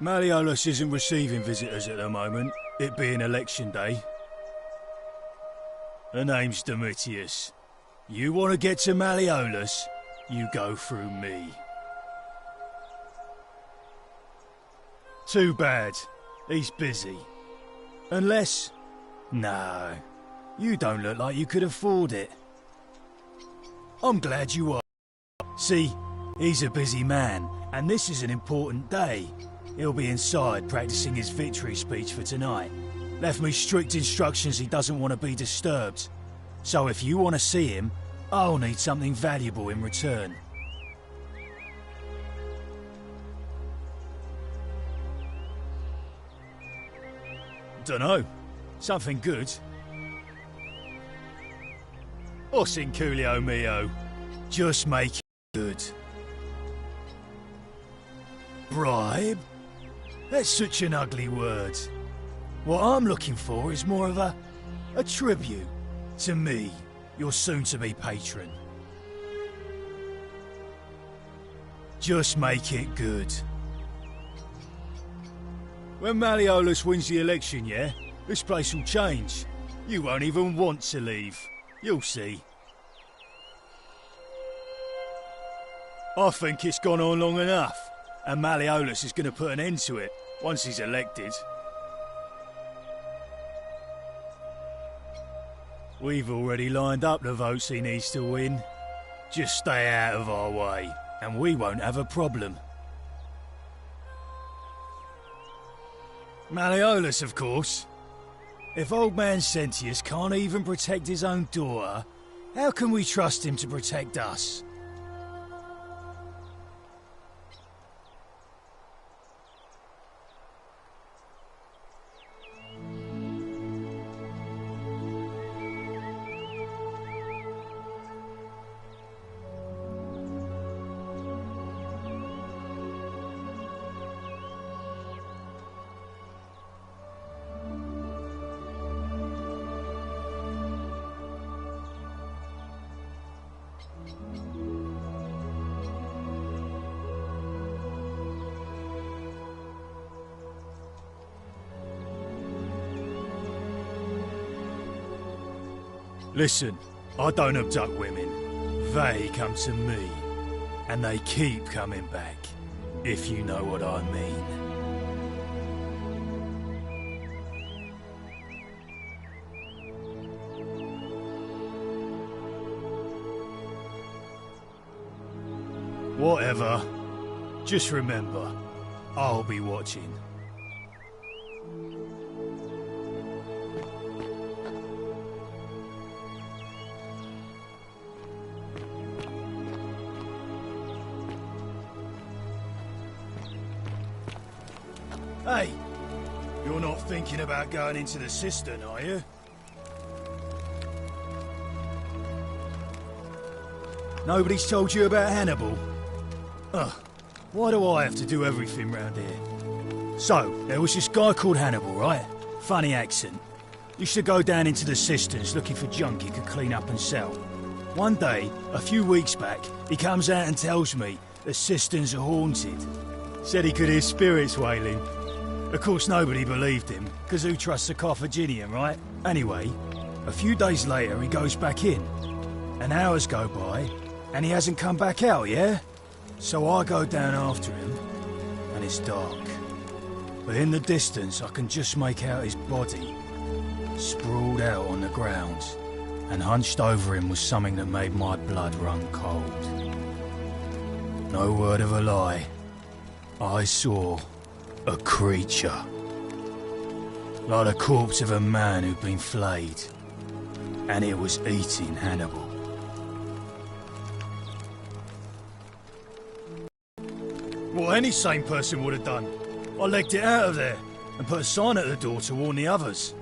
Malleolus isn't receiving visitors at the moment, it being election day. Her name's Domitius. You want to get to Malleolus, you go through me. Too bad. He's busy. Unless... No. You don't look like you could afford it. I'm glad you are. See, he's a busy man, and this is an important day. He'll be inside practicing his victory speech for tonight. Left me strict instructions he doesn't want to be disturbed. So if you want to see him, I'll need something valuable in return. Dunno. Something good. Or Sinculio mio. Just make it good. Bribe? That's such an ugly word. What I'm looking for is more of a tribute to me, your soon-to-be patron. Just make it good. When Malleolus wins the election, yeah, this place will change. You won't even want to leave. You'll see. I think it's gone on long enough, and Malleolus is going to put an end to it once he's elected. We've already lined up the votes he needs to win. Just stay out of our way, and we won't have a problem. Malleolus, of course. If old man Sentius can't even protect his own daughter, how can we trust him to protect us? Listen, I don't abduct women. They come to me. And they keep coming back, if you know what I mean. Whatever. Just remember, I'll be watching. Hey, you're not thinking about going into the cistern, are you? Nobody's told you about Hannibal? Ugh, why do I have to do everything round here? So, there was this guy called Hannibal, right? Funny accent. Used to go down into the cisterns looking for junk he could clean up and sell. One day, a few weeks back, he comes out and tells me the cisterns are haunted. Said he could hear spirits wailing. Of course, nobody believed him, because who trusts a Carthaginian, right? Anyway, a few days later, he goes back in. And hours go by, and he hasn't come back out, yeah? So I go down after him, and it's dark. But in the distance, I can just make out his body, sprawled out on the ground, and hunched over him was something that made my blood run cold. No word of a lie. I saw a creature. Like the corpse of a man who'd been flayed. And it was eating Hannibal. What any sane person would have done. I legged it out of there and put a sign at the door to warn the others.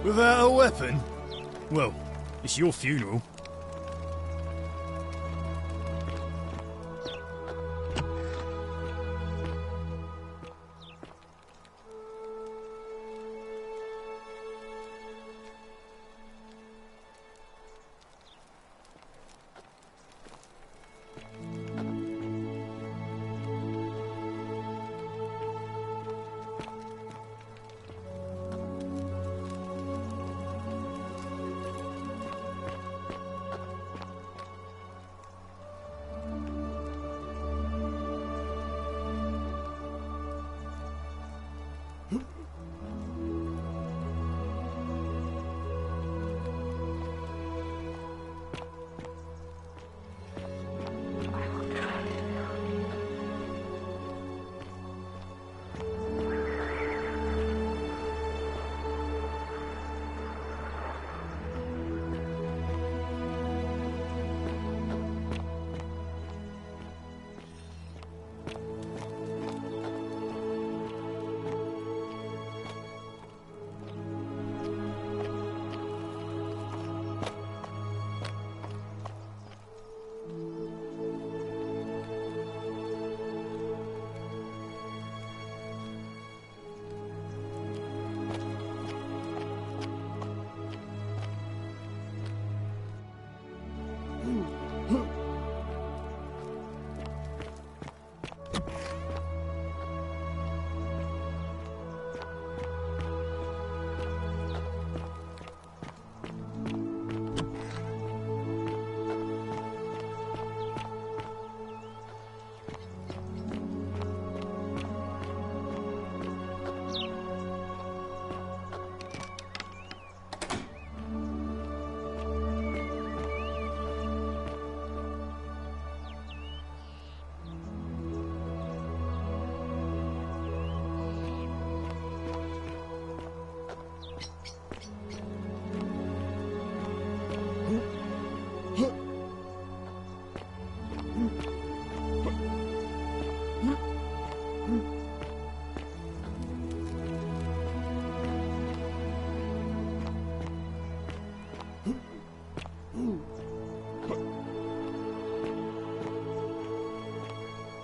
Without a weapon? Well, it's your funeral.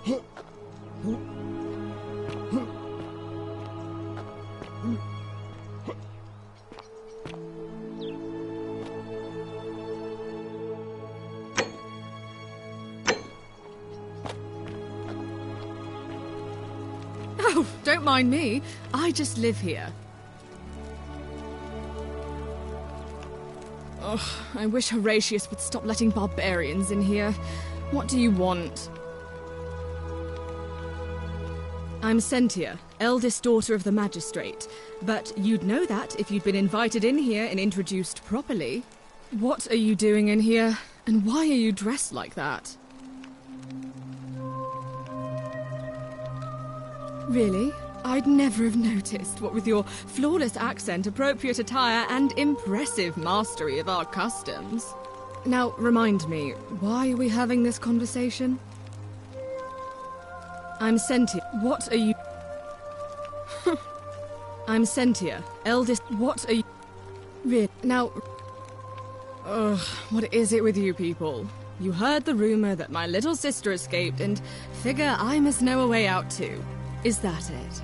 Oh, don't mind me. I just live here. Oh, I wish Horatius would stop letting barbarians in here. What do you want? I'm Sentia, eldest daughter of the magistrate. But you'd know that if you'd been invited in here and introduced properly. What are you doing in here? And why are you dressed like that? Really? I'd never have noticed, what with your flawless accent, appropriate attire, and impressive mastery of our customs. Now, remind me, why are we having this conversation? I'm Sentia. What are you... I'm Sentia, eldest... What are you... Really? Now... Ugh, what is it with you people? You heard the rumor that my little sister escaped and figure I must know a way out too. Is that it?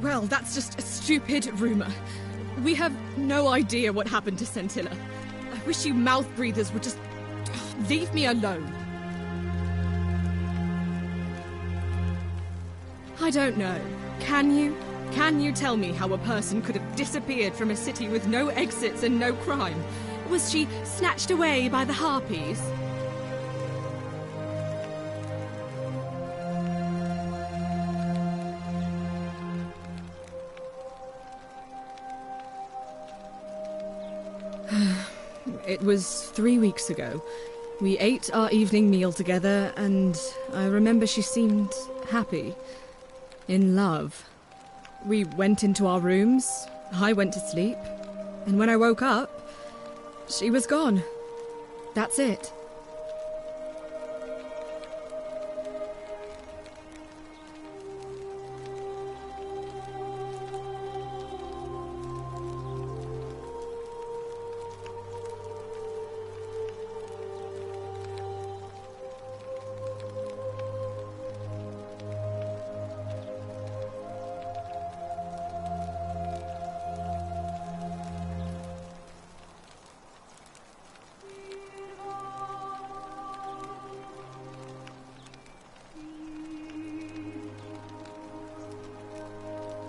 Well, that's just a stupid rumor. We have no idea what happened to Scintilla. I wish you mouth breathers would just leave me alone. I don't know. Can you? Can you tell me how a person could have disappeared from a city with no exits and no crime? Was she snatched away by the harpies? It was 3 weeks ago. We ate our evening meal together, and I remember she seemed happy. In love. We went into our rooms, I went to sleep, and when I woke up, she was gone. That's it.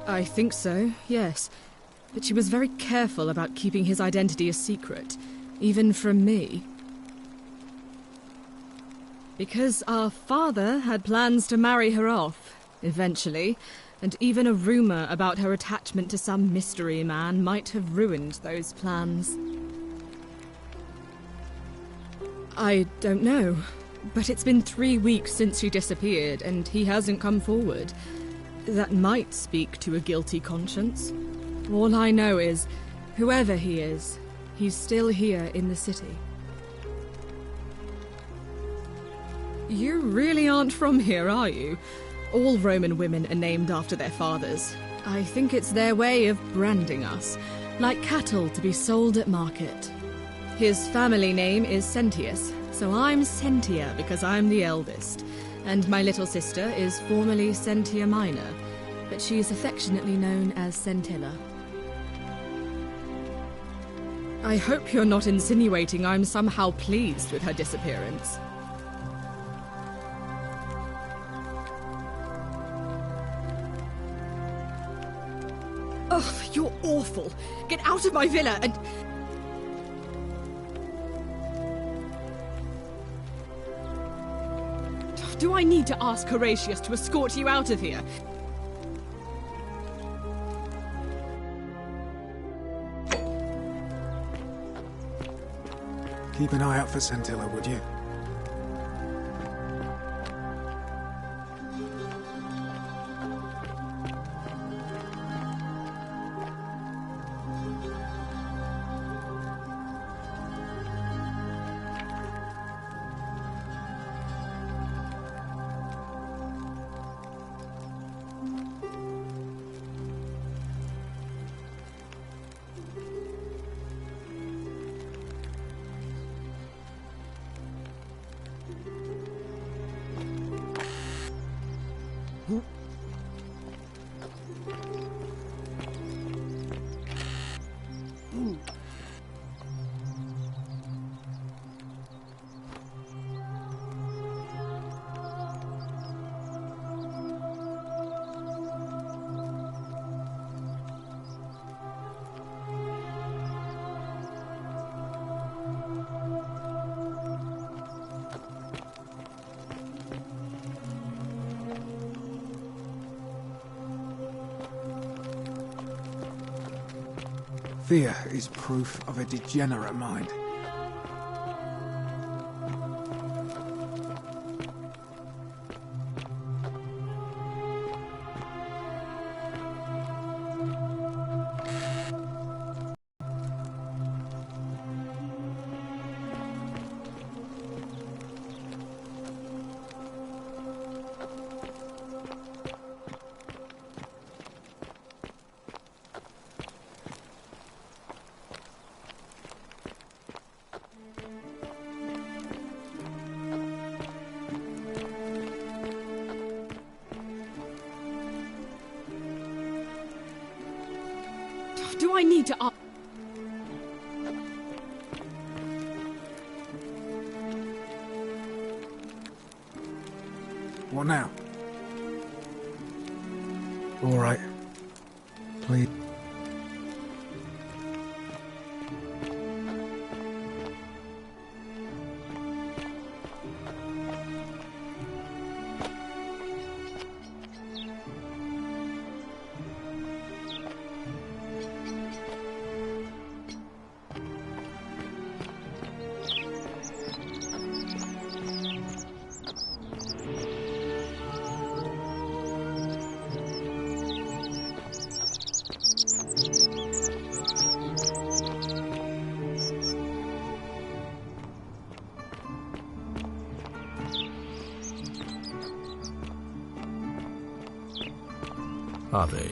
I think so, yes. But she was very careful about keeping his identity a secret, even from me. Because our father had plans to marry her off, eventually, and even a rumor about her attachment to some mystery man might have ruined those plans. I don't know, but it's been 3 weeks since she disappeared, and he hasn't come forward. That might speak to a guilty conscience. All I know is, whoever he is, he's still here in the city. You really aren't from here, are you? All Roman women are named after their fathers. I think it's their way of branding us, like cattle to be sold at market. His family name is Sentius, so I'm Sentia because I'm the eldest. And my little sister is formerly Sentia Minor, but she's affectionately known as Scintilla. I hope you're not insinuating I'm somehow pleased with her disappearance. Ugh, you're awful. Get out of my villa and... Do I need to ask Horatius to escort you out of here? Keep an eye out for Scintilla, would you? Fear is proof of a degenerate mind. Do I need to ask? What now? All right. Please. Are they?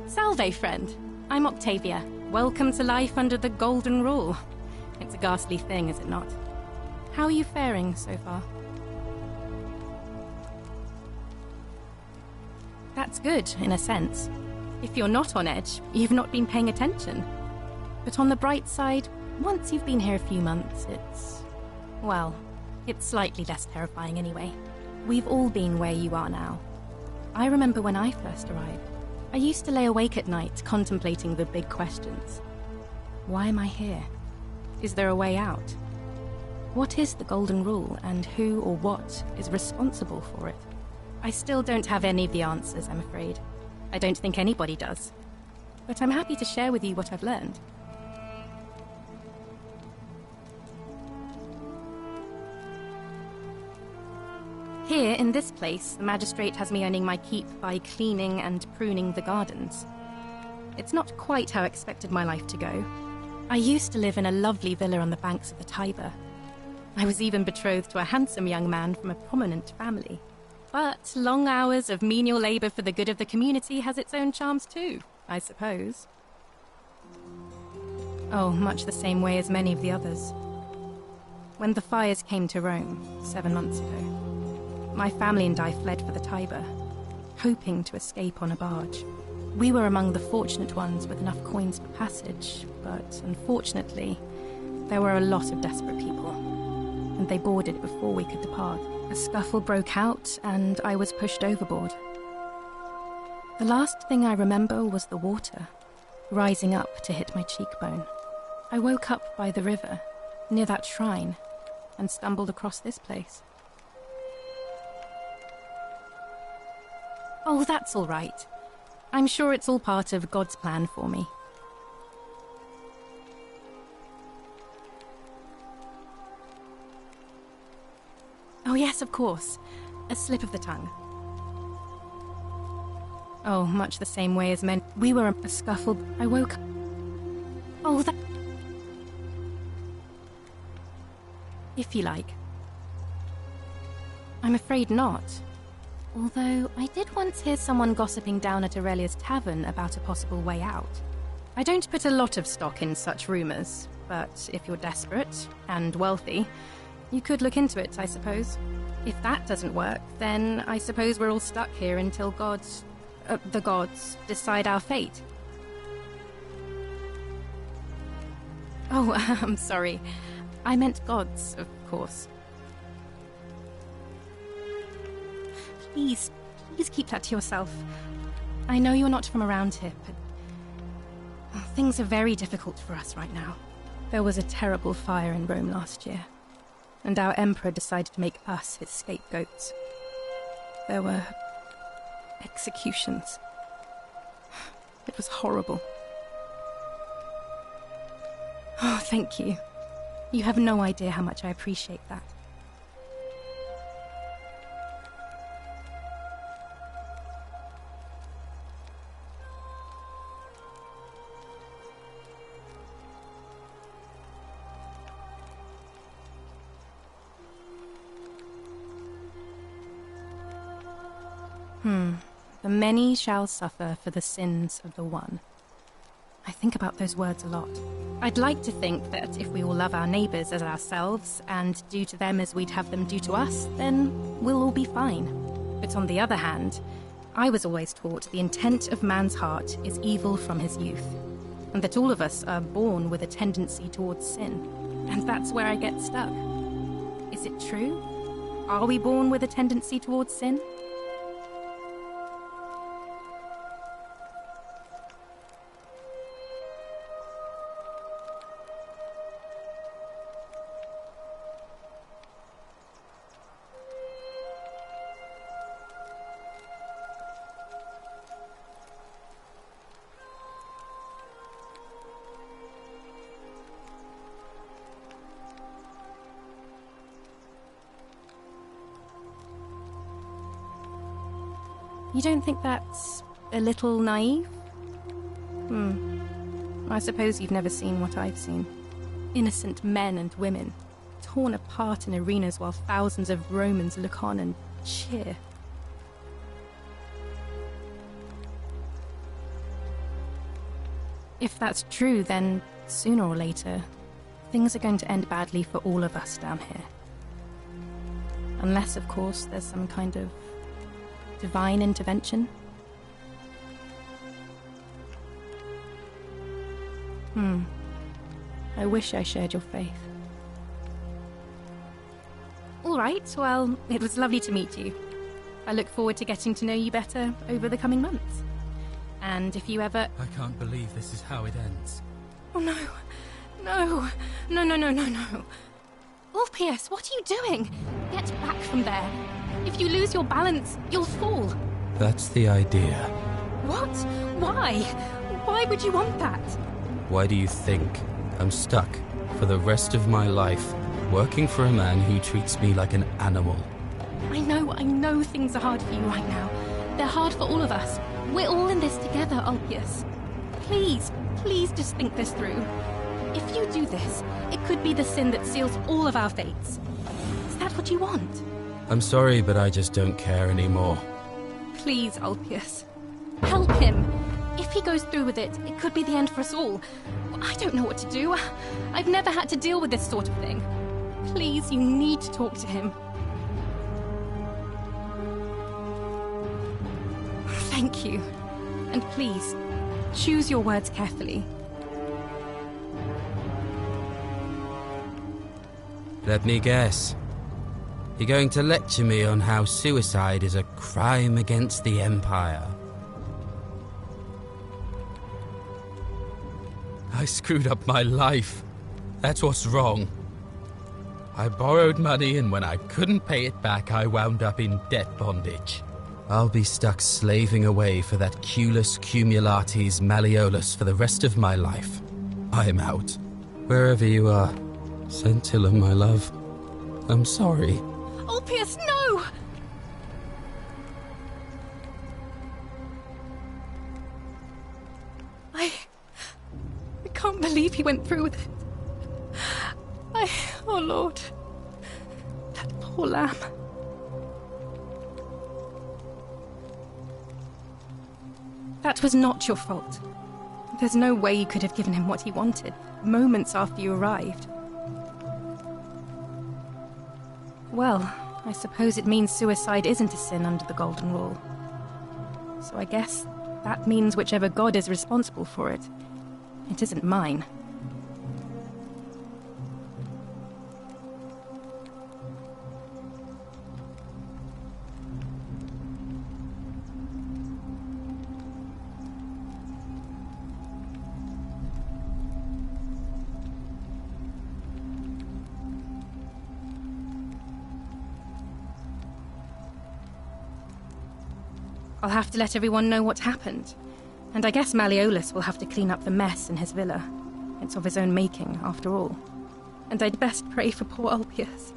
Salve, friend. I'm Octavia. Welcome to life under the Golden Rule. It's a ghastly thing, is it not? How are you faring so far? That's good, in a sense. If you're not on edge, you've not been paying attention. But on the bright side, once you've been here a few months, well, it's slightly less terrifying anyway. We've all been where you are now. I remember when I first arrived. I used to lay awake at night contemplating the big questions. Why am I here? Is there a way out? What is the Golden Rule, and who or what is responsible for it? I still don't have any of the answers, I'm afraid. I don't think anybody does. But I'm happy to share with you what I've learned. Here, in this place, the magistrate has me earning my keep by cleaning and pruning the gardens. It's not quite how I expected my life to go. I used to live in a lovely villa on the banks of the Tiber. I was even betrothed to a handsome young man from a prominent family. But long hours of menial labor for the good of the community has its own charms too, I suppose. Oh, much the same way as many of the others. When the fires came to Rome 7 months ago, my family and I fled for the Tiber, hoping to escape on a barge. We were among the fortunate ones with enough coins for passage, but unfortunately, there were a lot of desperate people, and they boarded before we could depart. A scuffle broke out, and I was pushed overboard. The last thing I remember was the water, rising up to hit my cheekbone. I woke up by the river, near that shrine, and stumbled across this place. Oh, that's all right. I'm sure it's all part of God's plan for me. Oh yes, of course. A slip of the tongue. Oh, much the same way as men. We were a scuffle. I woke up. Oh, that... If you like. I'm afraid not. Although, I did once hear someone gossiping down at Aurelia's tavern about a possible way out. I don't put a lot of stock in such rumors, but if you're desperate and wealthy, you could look into it, I suppose. If that doesn't work, then I suppose we're all stuck here until the gods decide our fate. Oh, I'm sorry. I meant gods, of course. Please keep that to yourself. I know you're not from around here, but things are very difficult for us right now. There was a terrible fire in Rome last year, and our emperor decided to make us his scapegoats. There were executions. It was horrible. Oh, thank you. You have no idea how much I appreciate that. The many shall suffer for the sins of the one. I think about those words a lot. I'd like to think that if we all love our neighbours as ourselves and do to them as we'd have them do to us, then we'll all be fine. But on the other hand, I was always taught the intent of man's heart is evil from his youth, and that all of us are born with a tendency towards sin. And that's where I get stuck. Is it true? Are we born with a tendency towards sin? You don't think that's a little naive? I suppose you've never seen what I've seen. Innocent men and women, torn apart in arenas while thousands of Romans look on and cheer. If that's true, then sooner or later, things are going to end badly for all of us down here. Unless, of course, there's some kind of divine intervention. I wish I shared your faith. All right, well, it was lovely to meet you. I look forward to getting to know you better over the coming months. And if you ever... I can't believe this is how it ends. Oh no. No. Ulpius, what are you doing? Get back from there. If you lose your balance, you'll fall. That's the idea. What? Why? Why would you want that? Why do you think I'm stuck for the rest of my life working for a man who treats me like an animal? I know things are hard for you right now. They're hard for all of us. We're all in this together, Ulpius. Please just think this through. If you do this, it could be the sin that seals all of our fates. Is that what you want? I'm sorry, but I just don't care anymore. Please, Ulpius. Help him. If he goes through with it, it could be the end for us all. I don't know what to do. I've never had to deal with this sort of thing. Please, you need to talk to him. Thank you. And please, choose your words carefully. Let me guess. You're going to lecture me on how suicide is a crime against the Empire. I screwed up my life. That's what's wrong. I borrowed money, and when I couldn't pay it back, I wound up in debt bondage. I'll be stuck slaving away for that culus cumulatis malleolus for the rest of my life. I'm out. Wherever you are, Scintilla, my love, I'm sorry. Ulpius, no! I can't believe he went through with it. Oh Lord. That poor lamb. That was not your fault. There's no way you could have given him what he wanted, moments after you arrived. Well, I suppose it means suicide isn't a sin under the Golden Rule. So I guess that means whichever god is responsible for it, it isn't mine. I'll have to let everyone know what happened. And I guess Malleolus will have to clean up the mess in his villa. It's of his own making, after all. And I'd best pray for poor Ulpius.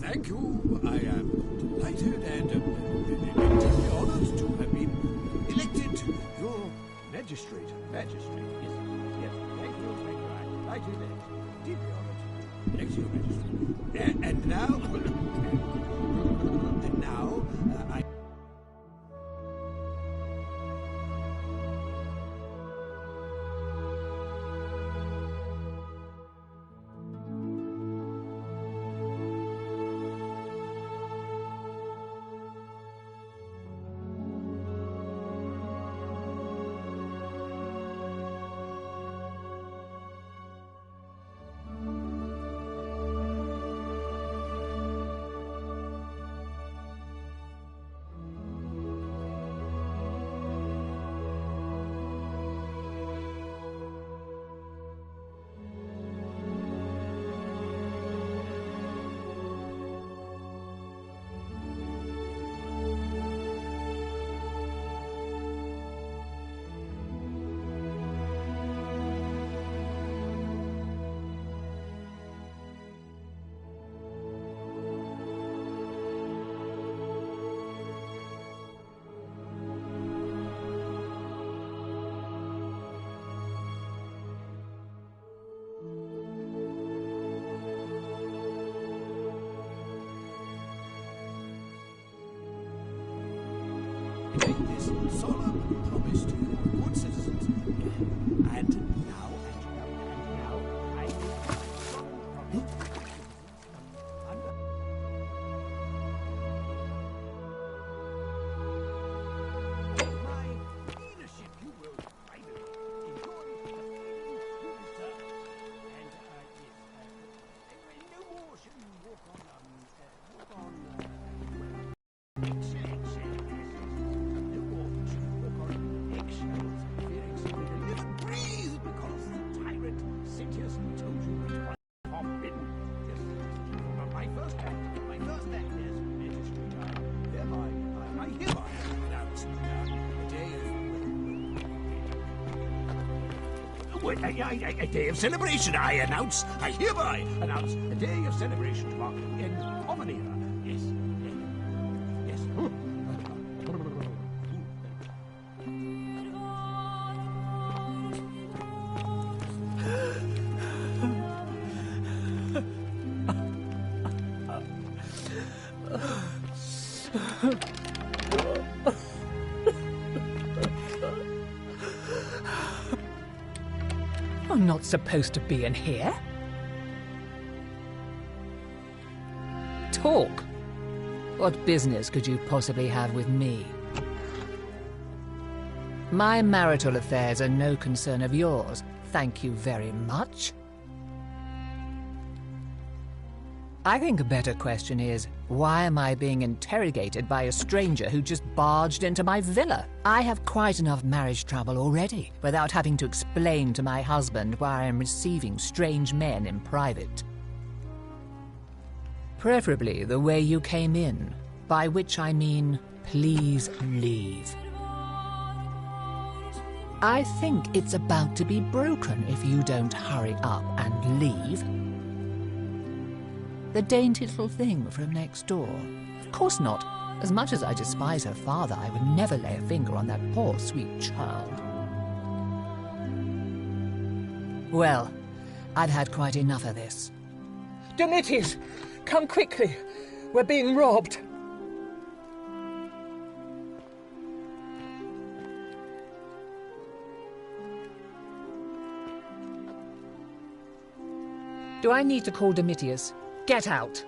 Thank you. I am delighted and deeply honored to have been elected your magistrate. Magistrate, yes. Yes, thank you. I'm delighted and deeply honored to elect your magistrate. And now, I... make this solemn promise to you, good citizens. And now, I make a solemn promise under... my leadership, you will privately enjoy the feelings you deserve. And, anyway, no more shall you walk on, a day of celebration, I hereby announce a day of celebration to mark the end of an era. Yes, yes, yes. I'm not supposed to be in here. Talk. What business could you possibly have with me? My marital affairs are no concern of yours. Thank you very much. I think a better question is, why am I being interrogated by a stranger who just barged into my villa? I have quite enough marriage trouble already, without having to explain to my husband why I am receiving strange men in private. Preferably the way you came in, by which I mean, please leave. I think it's about to be broken if you don't hurry up and leave. The dainty little thing from next door. Of course not. As much as I despise her father, I would never lay a finger on that poor, sweet child. Well, I've had quite enough of this. Domitius, come quickly. We're being robbed. Do I need to call Domitius? Get out!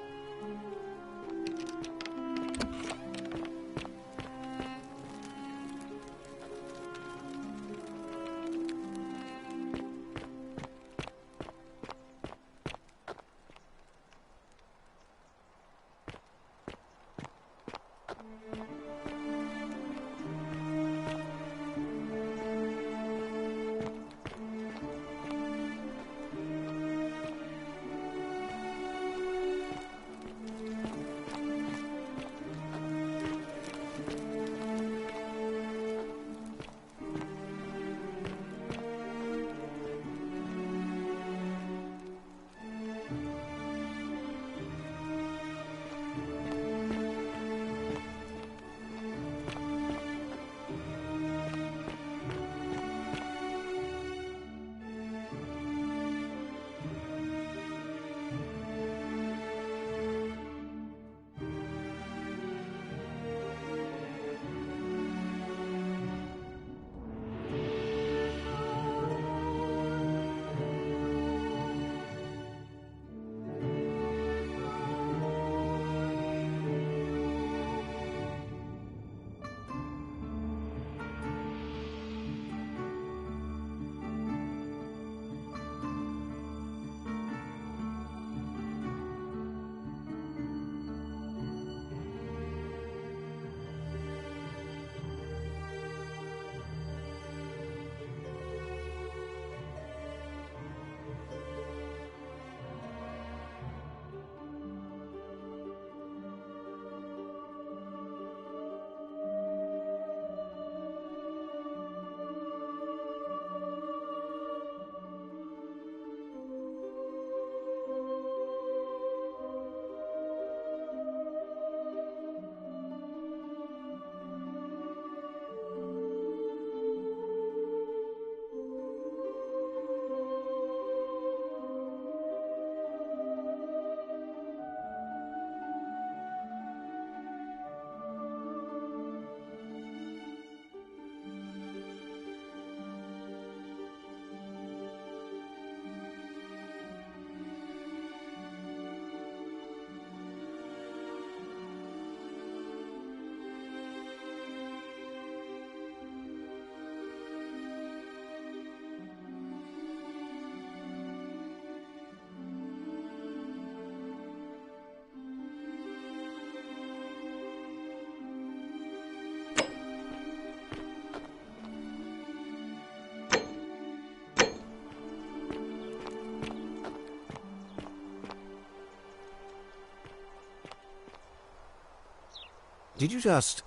Did you just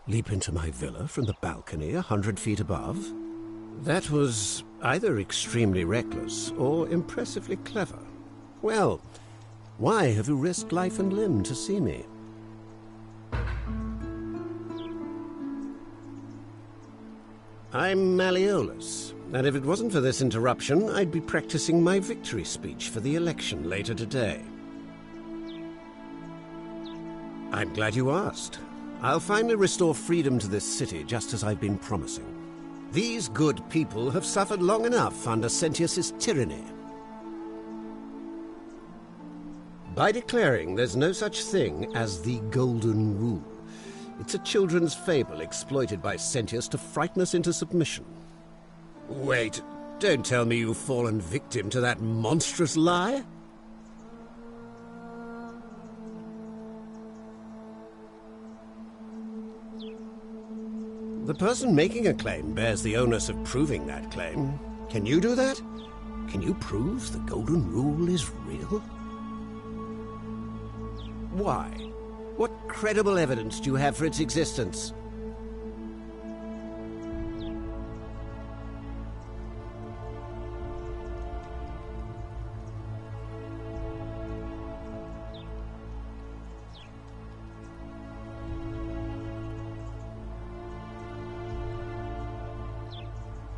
leap into my villa from the balcony 100 feet above? That was either extremely reckless or impressively clever. Well, why have you risked life and limb to see me? I'm Malleolus, and if it wasn't for this interruption, I'd be practicing my victory speech for the election later today. I'm glad you asked. I'll finally restore freedom to this city, just as I've been promising. These good people have suffered long enough under Sentius's tyranny. By declaring there's no such thing as the Golden Rule, it's a children's fable exploited by Sentius to frighten us into submission. Wait, don't tell me you've fallen victim to that monstrous lie? The person making a claim bears the onus of proving that claim. Can you do that? Can you prove the Golden Rule is real? Why? What credible evidence do you have for its existence?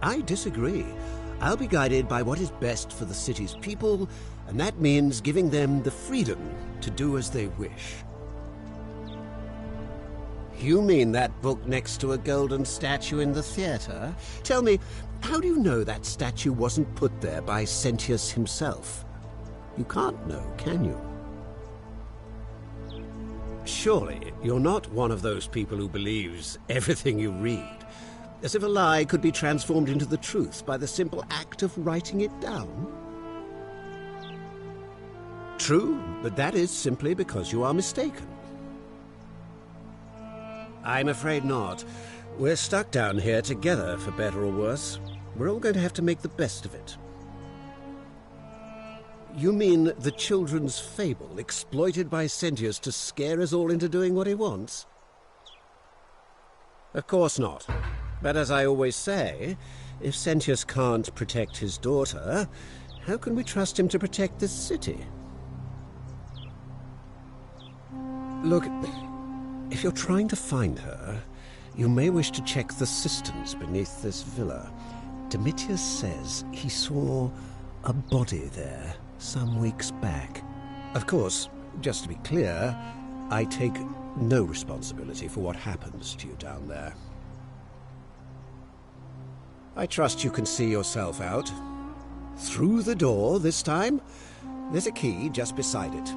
I disagree. I'll be guided by what is best for the city's people, and that means giving them the freedom to do as they wish. You mean that book next to a golden statue in the theater? Tell me, how do you know that statue wasn't put there by Sentius himself? You can't know, can you? Surely, you're not one of those people who believes everything you read, as if a lie could be transformed into the truth by the simple act of writing it down? True, but that is simply because you are mistaken. I'm afraid not. We're stuck down here together, for better or worse. We're all going to have to make the best of it. You mean the children's fable exploited by Sentius to scare us all into doing what he wants? Of course not. But as I always say, if Sentius can't protect his daughter, how can we trust him to protect this city? Look, if you're trying to find her, you may wish to check the cisterns beneath this villa. Domitius says he saw a body there some weeks back. Of course, just to be clear, I take no responsibility for what happens to you down there. I trust you can see yourself out. Through the door this time. There's a key just beside it.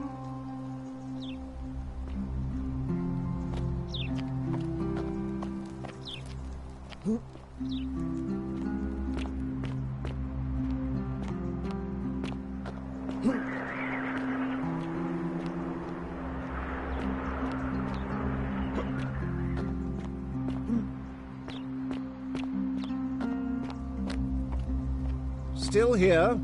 Still here.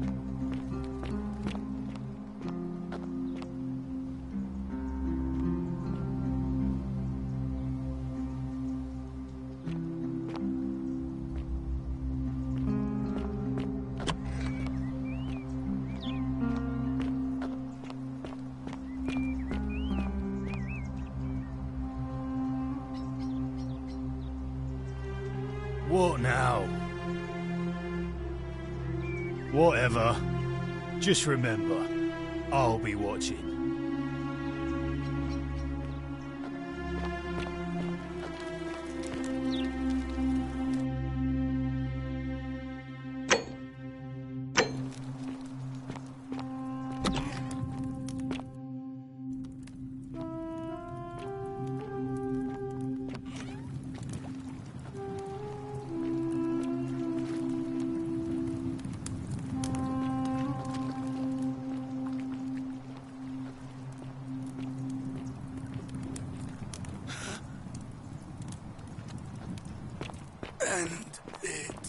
What now? Whatever. Just remember, I'll be watching. End it.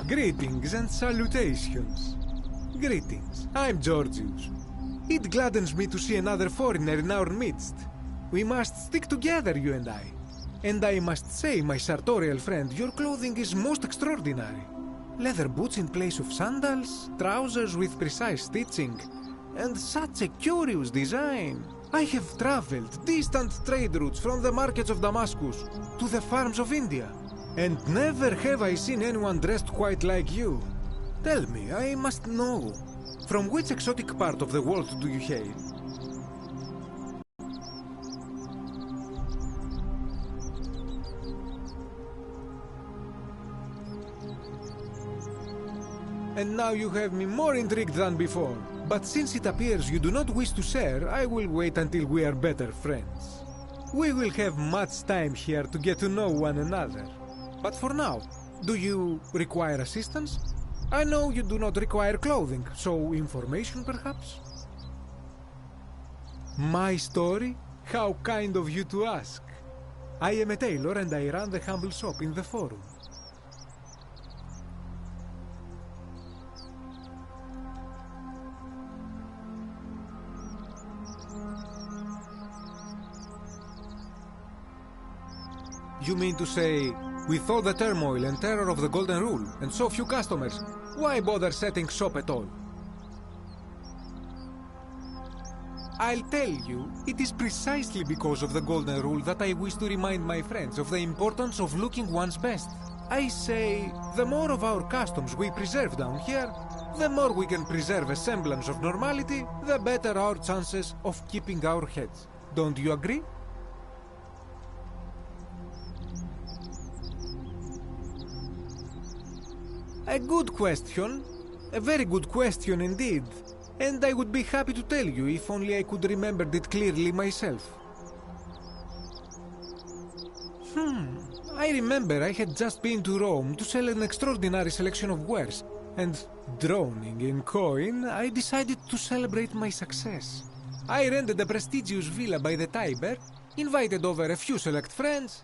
Greetings and salutations. Greetings, I'm Georgius. It gladdens me to see another foreigner in our midst. We must stick together, you and I. And I must say, my sartorial friend, your clothing is most extraordinary. Leather boots in place of sandals, trousers with precise stitching, and such a curious design. I have traveled distant trade routes from the markets of Damascus to the farms of India. And never have I seen anyone dressed quite like you. Tell me, I must know. From which exotic part of the world do you hail? And now you have me more intrigued than before. But since it appears you do not wish to share, I will wait until we are better friends. We will have much time here to get to know one another. But for now, do you require assistance? I know you do not require clothing, so information perhaps? My story? How kind of you to ask. I am a tailor and I run the humble shop in the forum. You mean to say, with all the turmoil and terror of the Golden Rule, and so few customers, why bother setting shop at all? I'll tell you, it is precisely because of the Golden Rule that I wish to remind my friends of the importance of looking one's best. I say, the more of our customs we preserve down here, the more we can preserve a semblance of normality, the better our chances of keeping our heads. Don't you agree? A good question. A very good question indeed. And I would be happy to tell you if only I could remember it clearly myself. I remember I had just been to Rome to sell an extraordinary selection of wares, and drowning in coin, I decided to celebrate my success. I rented a prestigious villa by the Tiber, invited over a few select friends,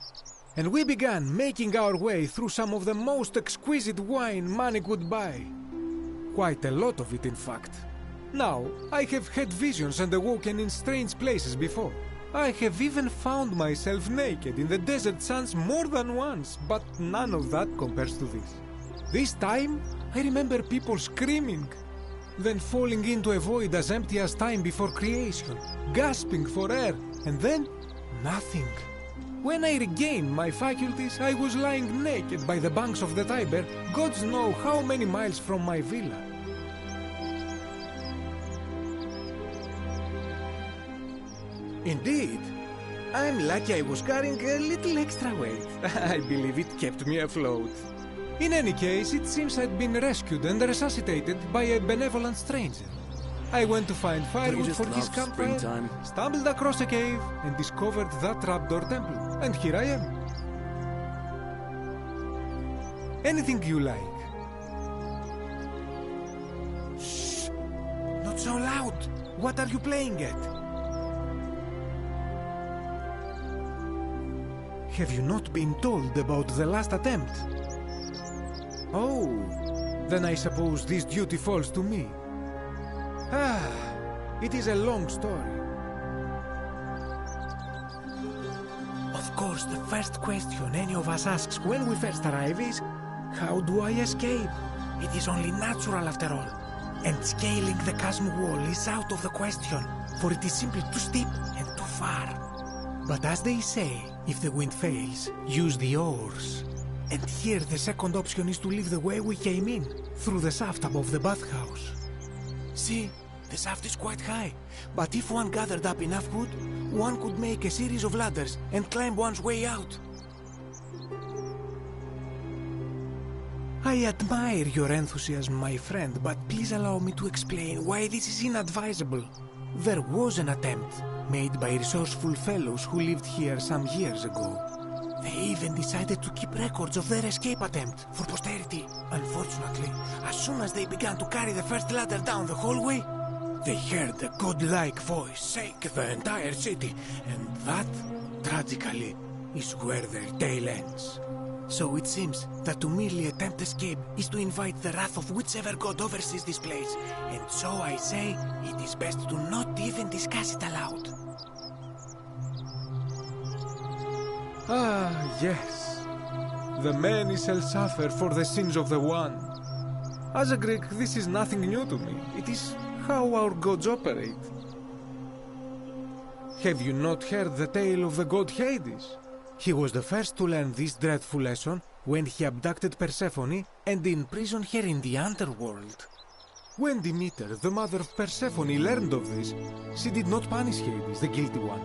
and we began making our way through some of the most exquisite wine money could buy. Quite a lot of it, in fact. Now, I have had visions and awoken in strange places before. I have even found myself naked in the desert sands more than once, but none of that compares to this. This time, I remember people screaming, then falling into a void as empty as time before creation, gasping for air, and then nothing. When I regained my faculties, I was lying naked by the banks of the Tiber, gods know how many miles from my villa. Indeed. I'm lucky I was carrying a little extra weight. I believe it kept me afloat. In any case, it seems I'd been rescued and resuscitated by a benevolent stranger. I went to find firewood for his campfire, stumbled across a cave, and discovered that trapdoor temple. And here I am. Anything you like. Shh! Not so loud! What are you playing at? Have you not been told about the last attempt? Oh, then I suppose this duty falls to me. It is a long story. Of course, the first question any of us asks when we first arrive is, how do I escape? It is only natural after all. And scaling the chasm wall is out of the question, for it is simply too steep and too far. But as they say, if the wind fails, use the oars. And here the second option is to leave the way we came in, through the shaft above the bathhouse. See, the shaft is quite high, but if one gathered up enough wood, one could make a series of ladders and climb one's way out. I admire your enthusiasm, my friend, but please allow me to explain why this is inadvisable. There was an attempt made by resourceful fellows who lived here some years ago. They even decided to keep records of their escape attempt for posterity. Unfortunately, as soon as they began to carry the first ladder down the hallway, they heard a godlike voice shake the entire city, and that, tragically, is where their tale ends. So it seems that to merely attempt escape is to invite the wrath of whichever god oversees this place, and so I say it is best to not even discuss it aloud. Ah, yes. The many shall suffer for the sins of the one. As a Greek, this is nothing new to me. It is how our gods operate. Have you not heard the tale of the god Hades? He was the first to learn this dreadful lesson when he abducted Persephone and imprisoned her in the underworld. When Demeter, the mother of Persephone, learned of this, she did not punish Hades, the guilty one.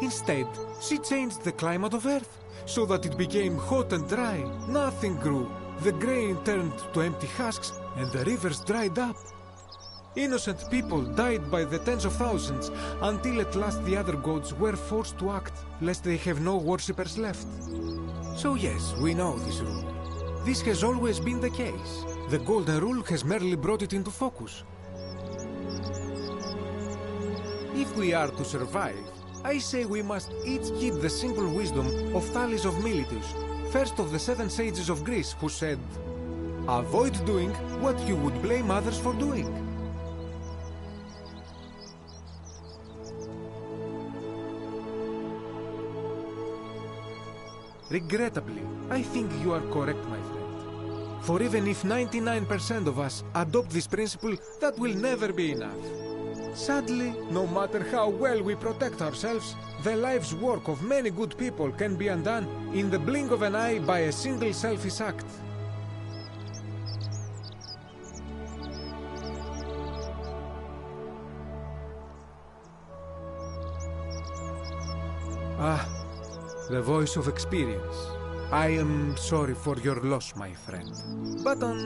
Instead, she changed the climate of Earth, so that it became hot and dry. Nothing grew. The grain turned to empty husks, and the rivers dried up. Innocent people died by the tens of thousands, until at last the other gods were forced to act, lest they have no worshippers left. So yes, we know this rule. This has always been the case. The Golden Rule has merely brought it into focus. If we are to survive, I say we must each heed the simple wisdom of Thales of Miletus, first of the 7 sages of Greece, who said, "Avoid doing what you would blame others for doing." Regrettably, I think you are correct, my friend. For even if 99% of us adopt this principle, that will never be enough. Sadly, no matter how well we protect ourselves, the life's work of many good people can be undone in the blink of an eye by a single selfish act. Ah, the voice of experience. I am sorry for your loss, my friend. But on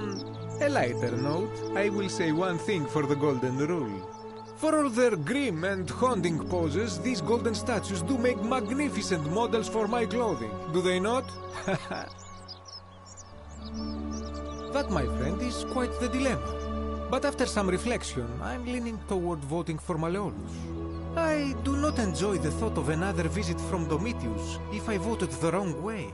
a lighter note, I will say one thing for the Golden Rule. For all their grim and haunting poses, these golden statues do make magnificent models for my clothing, do they not? That, my friend, is quite the dilemma. But after some reflection, I'm leaning toward voting for Malleolus. I do not enjoy the thought of another visit from Domitius if I voted the wrong way.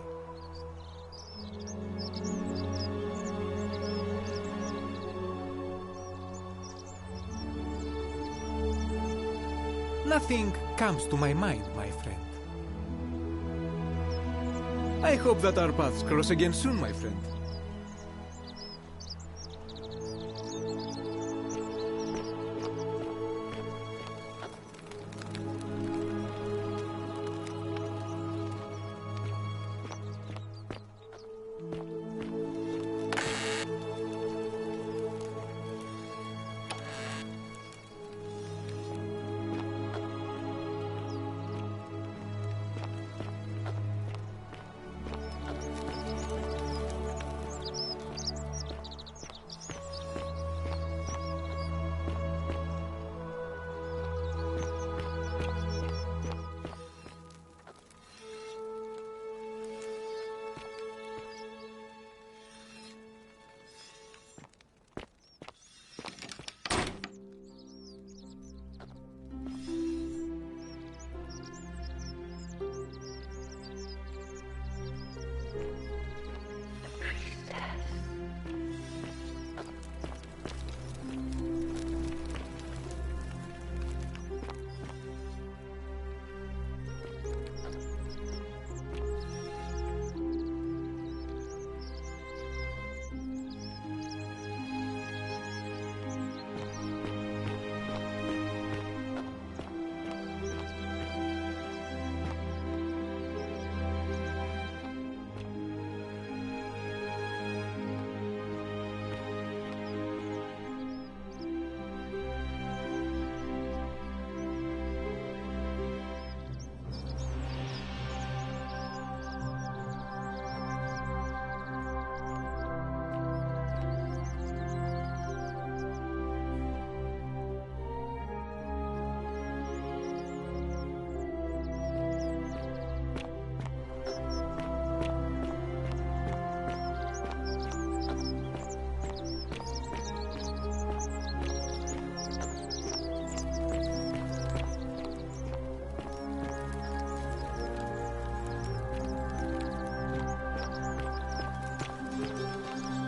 Nothing comes to my mind, my friend. I hope that our paths cross again soon, my friend.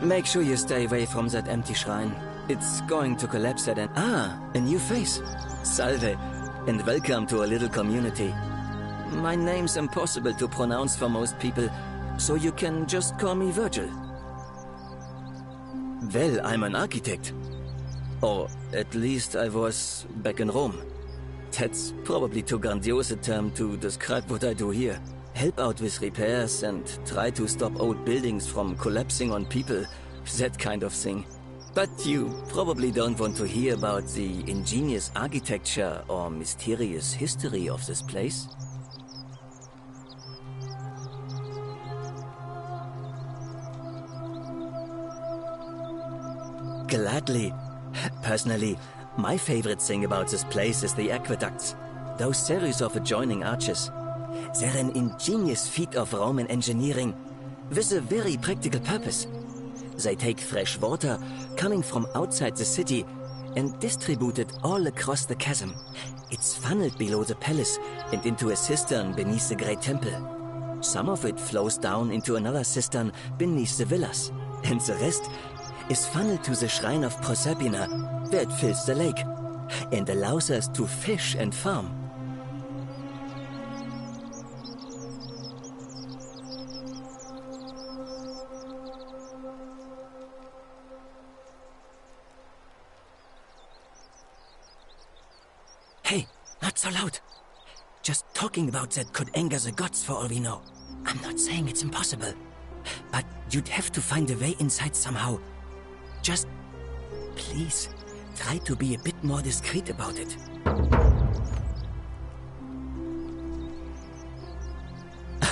Make sure you stay away from that empty shrine. It's going to collapse at an... Ah, a new face. Salve, and welcome to our little community. My name's impossible to pronounce for most people, so you can just call me Virgil. Well, I'm an architect. Or at least I was back in Rome. That's probably too grandiose a term to describe what I do here. Help out with repairs and try to stop old buildings from collapsing on people, that kind of thing. But you probably don't want to hear about the ingenious architecture or mysterious history of this place. Gladly. Personally, my favorite thing about this place is the aqueducts. Those series of adjoining arches. They're an ingenious feat of Roman engineering with a very practical purpose. They take fresh water coming from outside the city and distribute it all across the chasm. It's funneled below the palace and into a cistern beneath the great temple. Some of it flows down into another cistern beneath the villas, and the rest is funneled to the shrine of Proserpina, where it fills the lake and allows us to fish and farm. Hey, not so loud. Just talking about that could anger the gods for all we know. I'm not saying it's impossible, but you'd have to find a way inside somehow. Just, please, try to be a bit more discreet about it.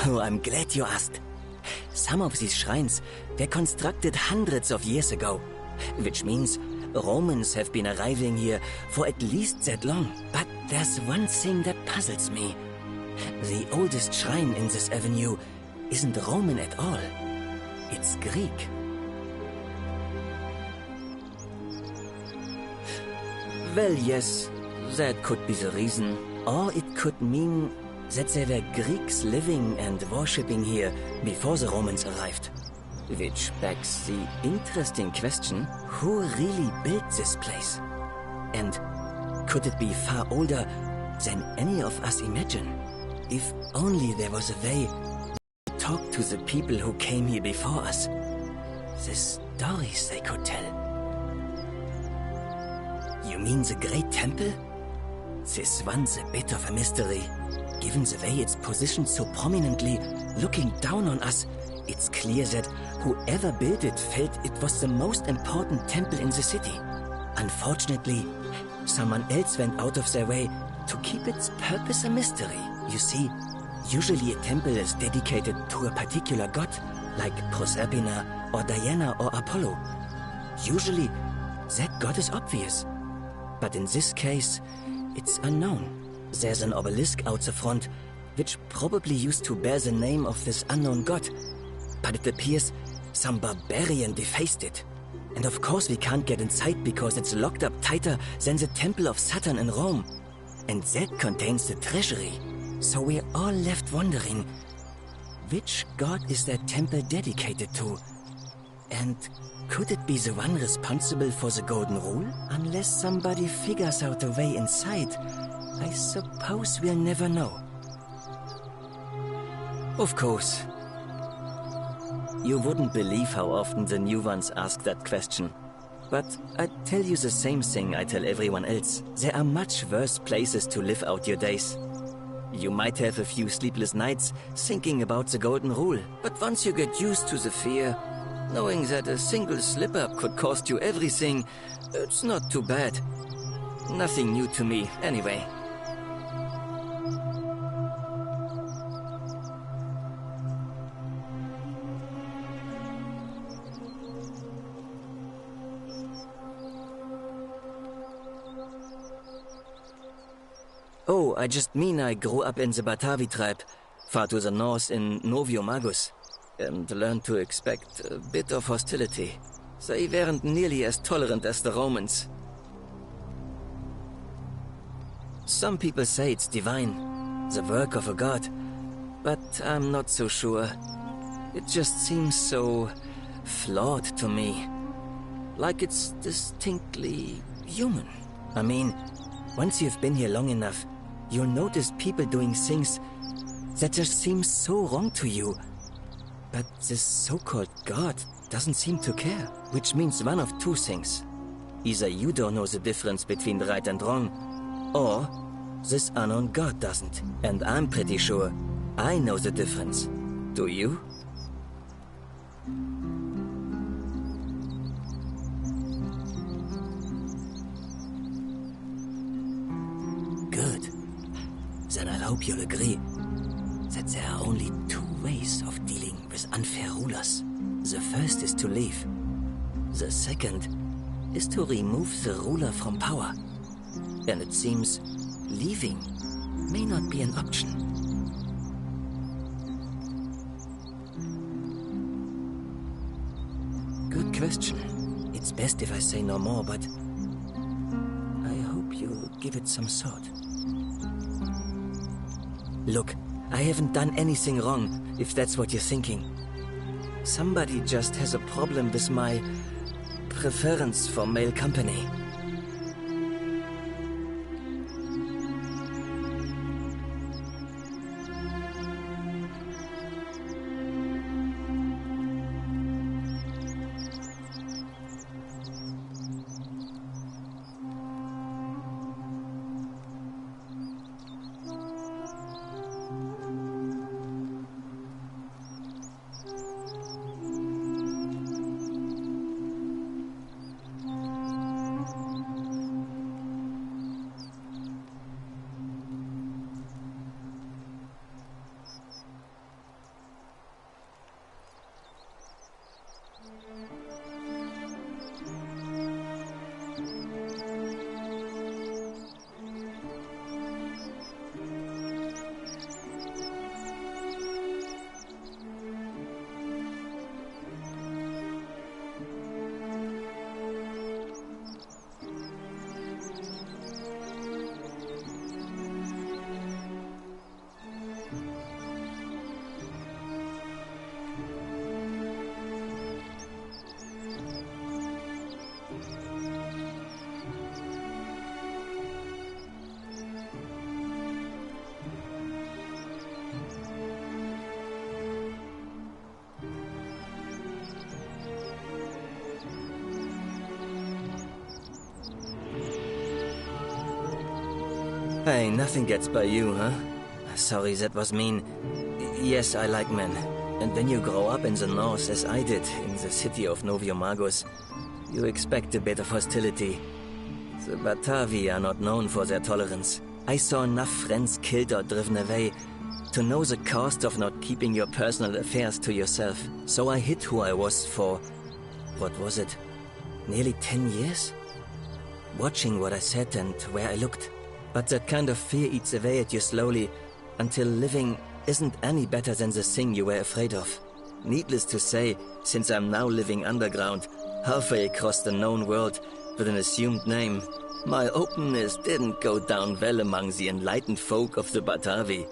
Oh, I'm glad you asked. Some of these shrines were constructed hundreds of years ago, which means Romans have been arriving here for at least that long. But there's one thing that puzzles me. The oldest shrine in this avenue isn't Roman at all. It's Greek. Well, yes, that could be the reason. Or it could mean that there were Greeks living and worshipping here before the Romans arrived. Which begs the interesting question, who really built this place? And could it be far older than any of us imagine? If only there was a way to talk to the people who came here before us. The stories they could tell. You mean the Great Temple? This one's a bit of a mystery. Given the way it's positioned so prominently, looking down on us, it's clear that whoever built it felt it was the most important temple in the city. Unfortunately, someone else went out of their way to keep its purpose a mystery. You see, usually a temple is dedicated to a particular god, like Proserpina or Diana or Apollo. Usually, that god is obvious. But in this case, it's unknown. There's an obelisk out the front, which probably used to bear the name of this unknown god. But it appears some barbarian defaced it. And of course we can't get inside because it's locked up tighter than the Temple of Saturn in Rome. And that contains the treasury. So we're all left wondering, which god is that temple dedicated to? And could it be the one responsible for the Golden Rule? Unless somebody figures out a way inside, I suppose we'll never know. Of course. You wouldn't believe how often the new ones ask that question. But I'd tell you the same thing I tell everyone else. There are much worse places to live out your days. You might have a few sleepless nights thinking about the Golden Rule, but once you get used to the fear, knowing that a single slip-up could cost you everything, it's not too bad. Nothing new to me, anyway. Oh, I just mean I grew up in the Batavi tribe, far to the north in Novio Magus, and learned to expect a bit of hostility. They weren't nearly as tolerant as the Romans. Some people say it's divine, the work of a god, but I'm not so sure. It just seems so flawed to me. Like it's distinctly human. I mean, once you've been here long enough, you'll notice people doing things that just seem so wrong to you. But this so-called god doesn't seem to care, which means one of two things. Either you don't know the difference between right and wrong, or this unknown god doesn't. And I'm pretty sure I know the difference. Do you? Good. Then I hope you'll agree that there are only two ways of dealing with unfair rulers. The first is to leave. The second is to remove the ruler from power. And it seems leaving may not be an option. Good question. It's best if I say no more, but I hope you'll give it some thought. Look, I haven't done anything wrong, if that's what you're thinking. Somebody just has a problem with my preference for male company. Hey, nothing gets by you, huh? Sorry, that was mean. Yes, I like men. And when you grow up in the north, as I did, in the city of Noviomagus, you expect a bit of hostility. The Batavi are not known for their tolerance. I saw enough friends killed or driven away to know the cost of not keeping your personal affairs to yourself. So I hid who I was for, what was it, nearly 10 years? Watching what I said and where I looked. But that kind of fear eats away at you slowly, until living isn't any better than the thing you were afraid of. Needless to say, since I'm now living underground, halfway across the known world, with an assumed name, my openness didn't go down well among the enlightened folk of the Batavi.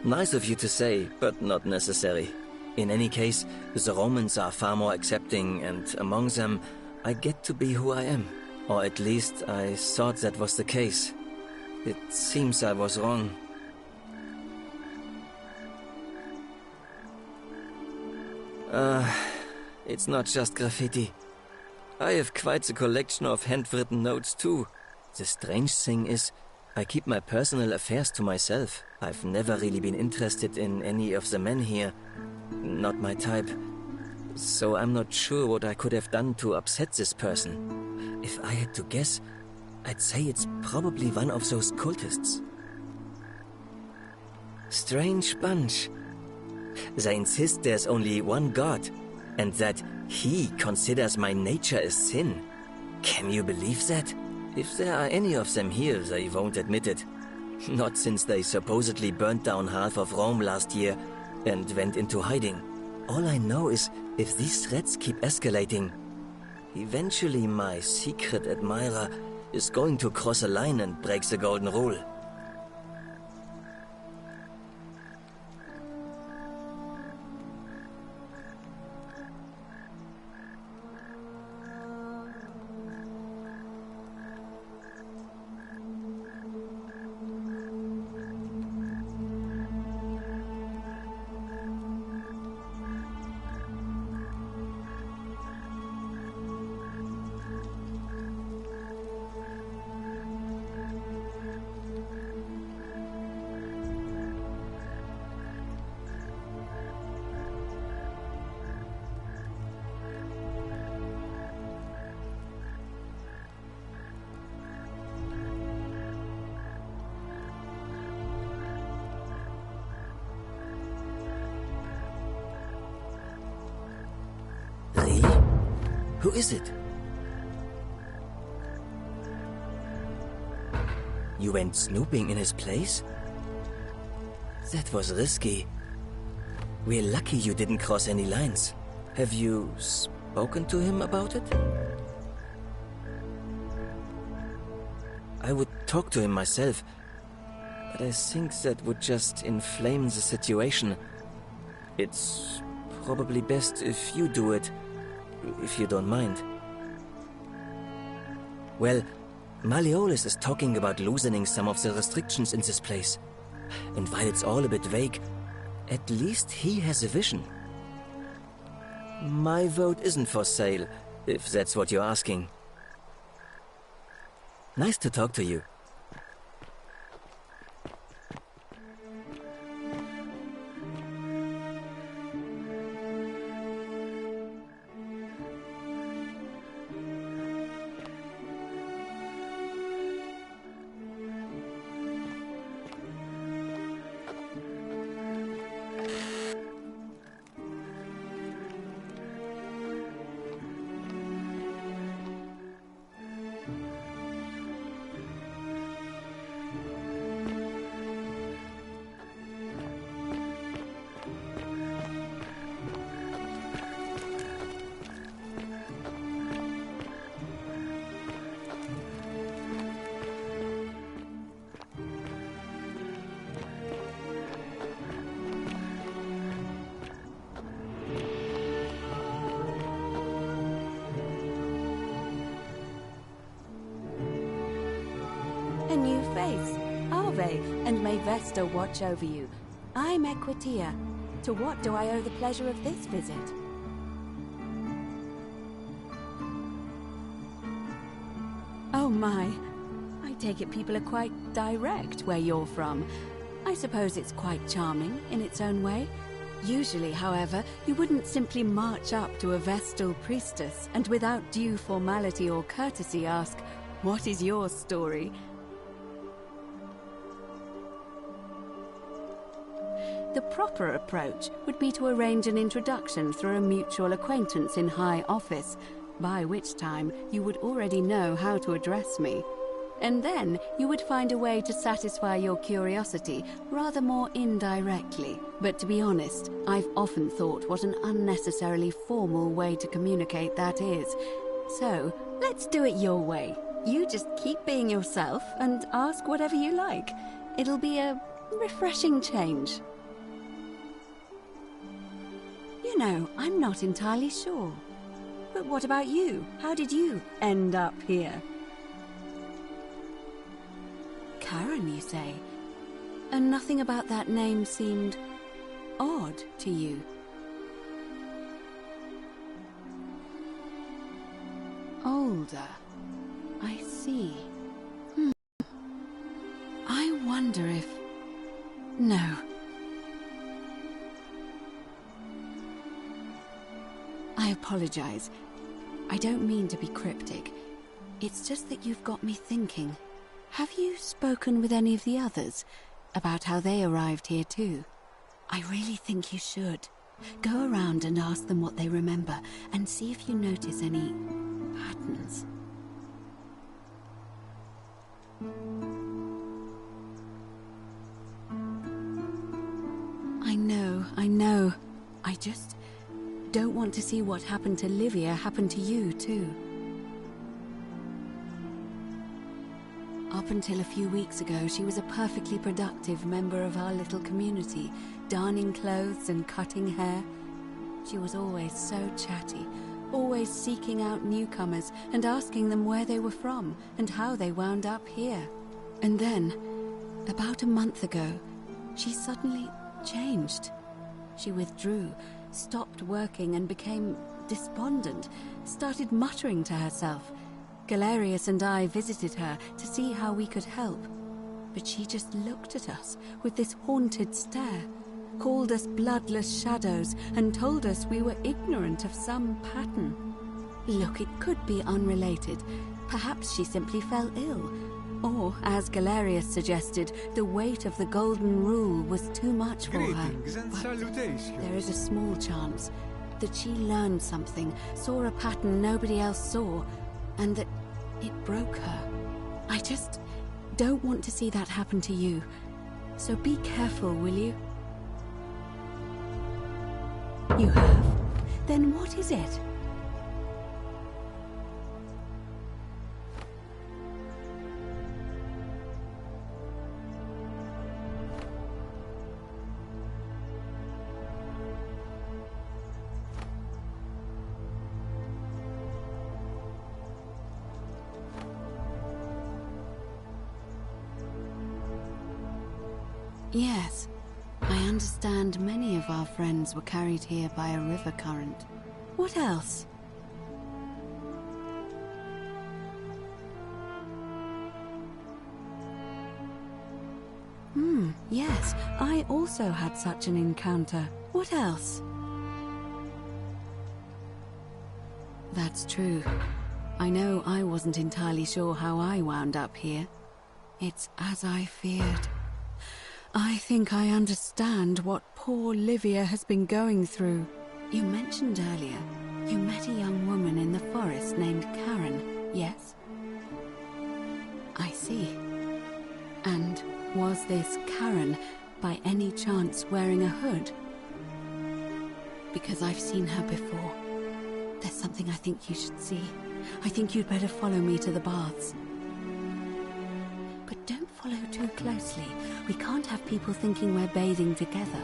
Nice of you to say, but not necessary. In any case, the Romans are far more accepting, and among them, I get to be who I am. Or at least, I thought that was the case. It seems I was wrong. It's not just graffiti. I have quite a collection of handwritten notes too. The strange thing is, I keep my personal affairs to myself. I've never really been interested in any of the men here. Not my type. So I'm not sure what I could have done to upset this person. If I had to guess, I'd say it's probably one of those cultists. Strange bunch. They insist there's only one god, and that he considers my nature a sin. Can you believe that? If there are any of them here, they won't admit it. Not since they supposedly burnt down half of Rome last year and went into hiding. All I know is, if these threats keep escalating, eventually my secret admirer is going to cross a line and break the golden rule. Who is it? You went snooping in his place? That was risky. We're lucky you didn't cross any lines. Have you spoken to him about it? I would talk to him myself, but I think that would just inflame the situation. It's probably best if you do it, if you don't mind. Well, Malleolus is talking about loosening some of the restrictions in this place. And while it's all a bit vague, at least he has a vision. My vote isn't for sale, if that's what you're asking. Nice to talk to you. A new face. Ave, and may Vesta watch over you. I'm Equitia. To what do I owe the pleasure of this visit? Oh my. I take it people are quite direct where you're from. I suppose it's quite charming in its own way. Usually, however, you wouldn't simply march up to a Vestal priestess and without due formality or courtesy ask, "What is your story?" The proper approach would be to arrange an introduction through a mutual acquaintance in high office, by which time you would already know how to address me. And then you would find a way to satisfy your curiosity rather more indirectly. But to be honest, I've often thought what an unnecessarily formal way to communicate that is. So, let's do it your way. You just keep being yourself and ask whatever you like. It'll be a refreshing change. You know, I'm not entirely sure. But what about you? How did you end up here? Karen, you say? And nothing about that name seemed odd to you? Older. I see. I wonder if... No. I apologize. I don't mean to be cryptic. It's just that you've got me thinking. Have you spoken with any of the others about how they arrived here too? I really think you should. Go around and ask them what they remember and see if you notice any patterns. I know. I just don't want to see what happened to Livia happen to you too. Up until a few weeks ago, she was a perfectly productive member of our little community, darning clothes and cutting hair. She was always so chatty, always seeking out newcomers and asking them where they were from and how they wound up here. And then, about a month ago, she suddenly changed. She withdrew, stopped working and became despondent, started muttering to herself. Galerius and I visited her to see how we could help, but she just looked at us with this haunted stare, called us bloodless shadows, and told us we were ignorant of some pattern. Look, it could be unrelated. Perhaps she simply fell ill. Or, as Galerius suggested, the weight of the Golden Rule was too much for her. Greetings and salutations. There is a small chance. that she learned something, saw a pattern nobody else saw, and that it broke her. I just don't want to see that happen to you. So be careful, will you? You have? Then what is it? Yes, I understand many of our friends were carried here by a river current. What else? Yes, I also had such an encounter. What else? That's true. I know I wasn't entirely sure how I wound up here. It's as I feared. I think I understand what poor Livia has been going through. You mentioned earlier, you met a young woman in the forest named Karen, yes? I see. And was this Karen, by any chance, wearing a hood? Because I've seen her before. There's something I think you should see. I think you'd better follow me to the baths. But don't follow too closely. We can't have people thinking we're bathing together.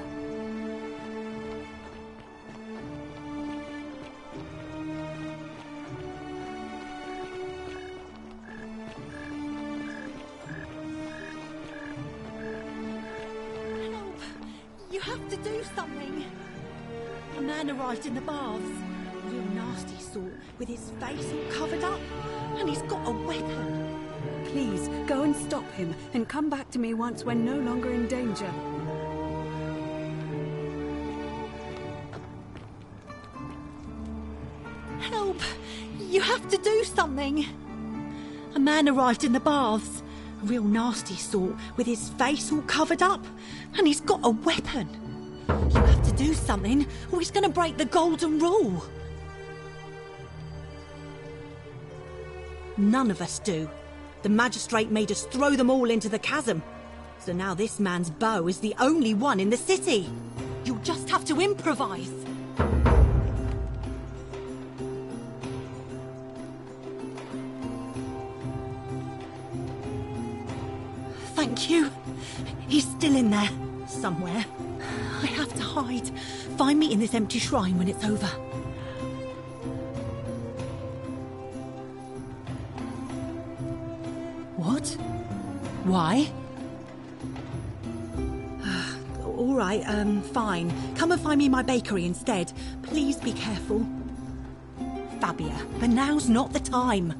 Help! You have to do something! A man arrived in the baths. A real nasty sort, with his face all covered up. And he's got a weapon. Please, go and stop him, and come back to me once we're no longer in danger. Help! You have to do something! A man arrived in the baths. A real nasty sort, with his face all covered up. And he's got a weapon. You have to do something, or he's going to break the golden rule. None of us do. The magistrate made us throw them all into the chasm. So now this man's bow is the only one in the city. You'll just have to improvise. Thank you. He's still in there, somewhere. I have to hide. Find me in this empty shrine when it's over. What? Why? All right, fine. Come and find me in my bakery instead. Please be careful. Fabia, but now's not the time.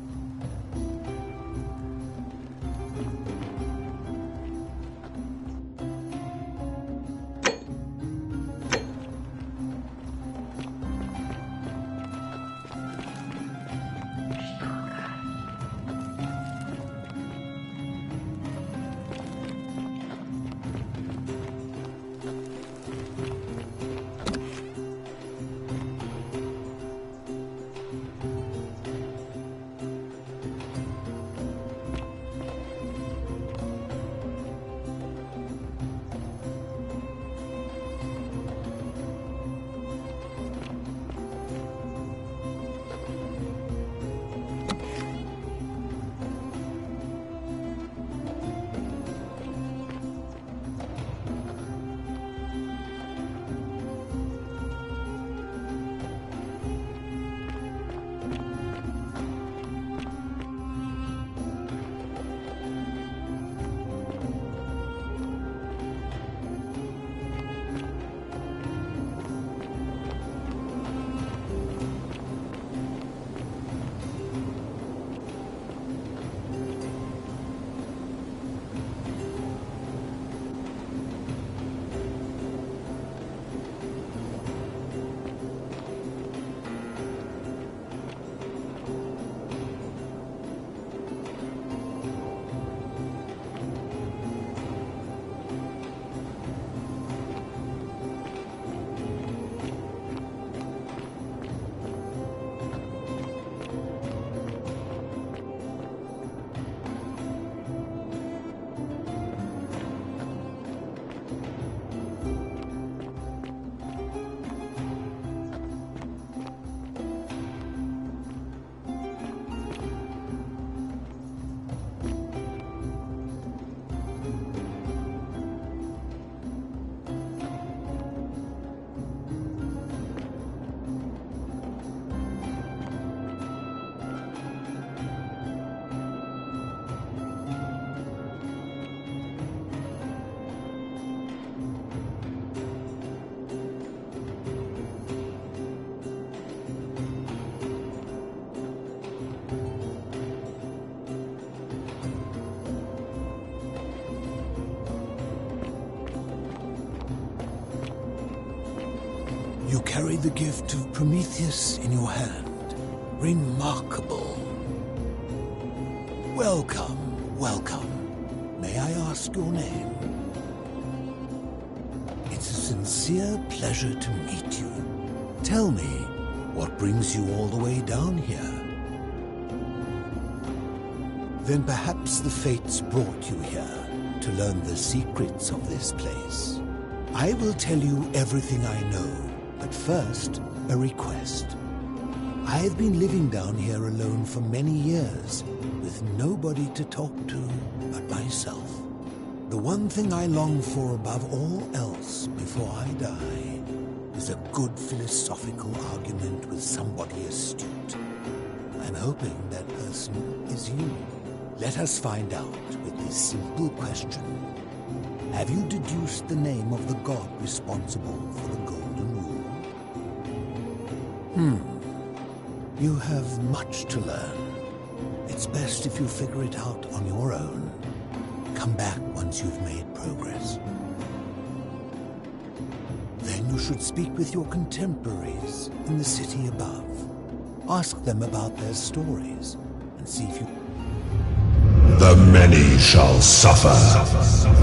carry the gift of Prometheus in your hand. Remarkable. Welcome, welcome. May I ask your name? It's a sincere pleasure to meet you. Tell me, what brings you all the way down here? Then perhaps the fates brought you here to learn the secrets of this place. I will tell you everything I know, but first, a request. I've been living down here alone for many years, with nobody to talk to but myself. The one thing I long for above all else before I die is a good philosophical argument with somebody astute. I'm hoping that person is you. Let us find out with this simple question. Have you deduced the name of the god responsible for the Golden Rule? You have much to learn. It's best if you figure it out on your own. Come back once you've made progress. Then you should speak with your contemporaries in the city above. Ask them about their stories and see if you... The many shall suffer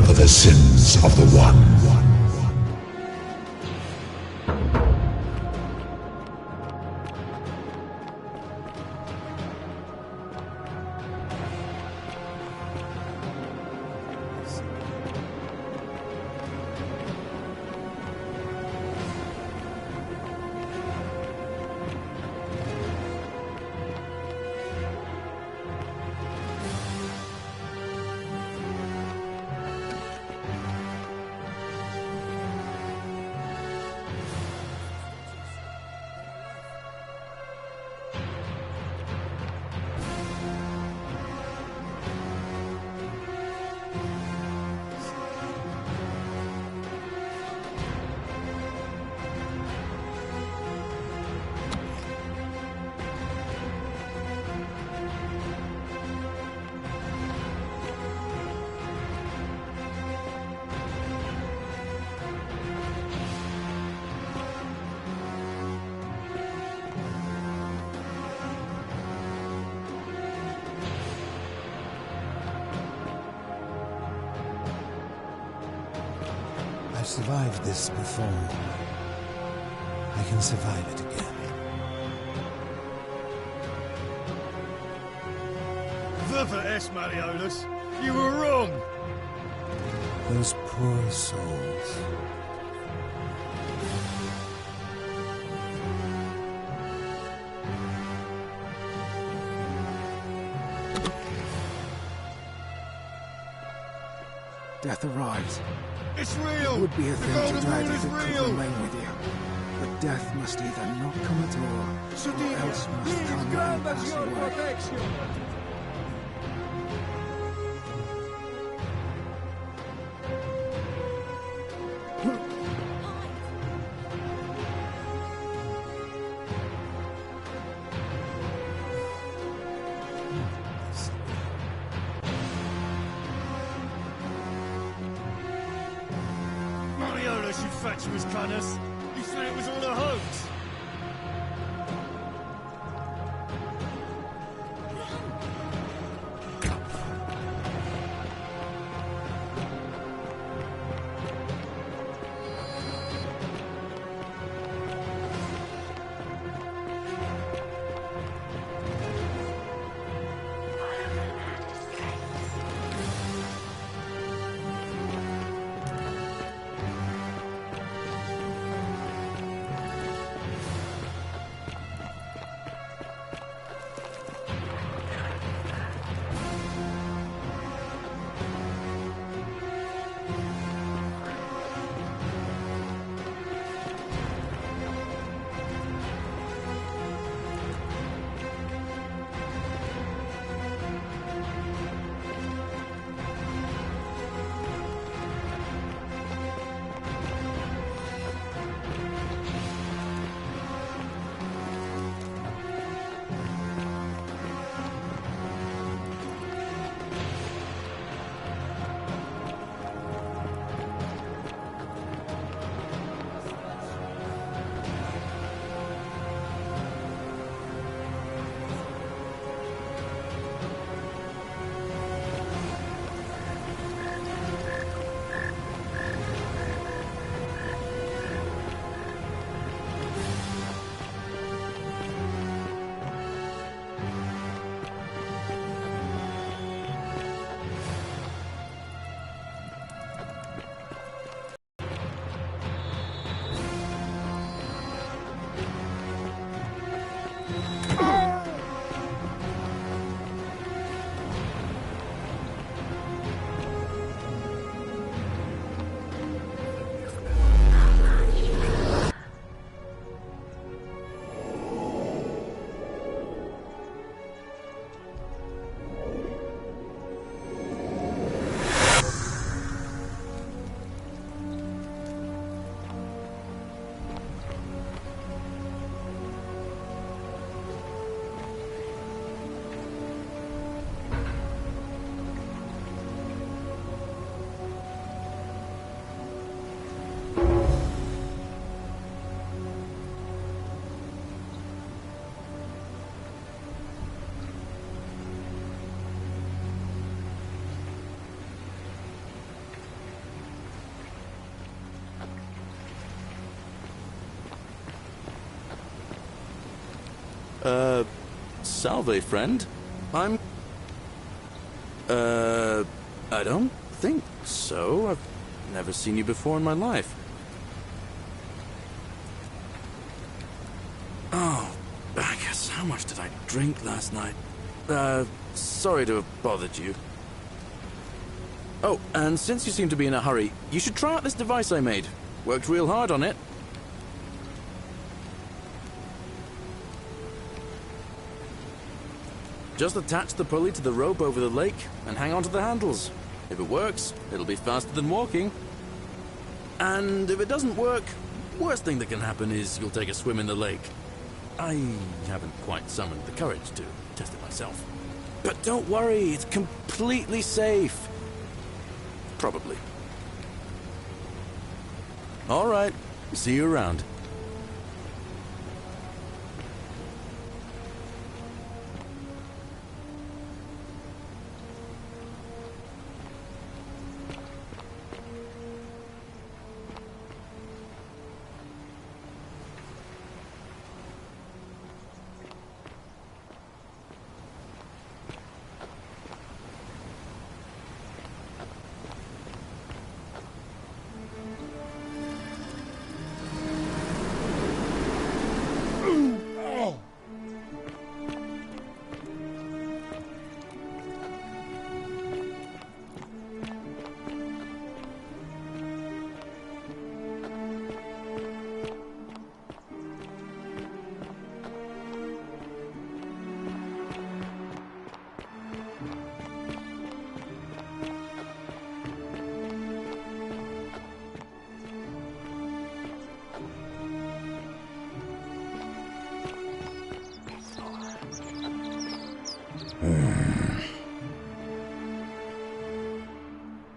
for the sins of the one. I've survived this before. I can survive it again. Vervaes, Mariolus. You were wrong. Those poor souls. Death arrives. It's real! It would be a thing to dread if it could real. remain with you. But death must either not come at all, or else must come and pass away. Mariolus, you fatuous cunners. You said it was all a hoax. Salve, friend. I don't think so. I've never seen you before in my life. Oh, I guess how much did I drink last night? Sorry to have bothered you. Oh, and since you seem to be in a hurry, you should try out this device I made. Worked real hard on it. Just attach the pulley to the rope over the lake and hang on to the handles. If it works, it'll be faster than walking. And if it doesn't work, worst thing that can happen is you'll take a swim in the lake. I haven't quite summoned the courage to test it myself. But don't worry, it's completely safe. Probably. All right, see you around.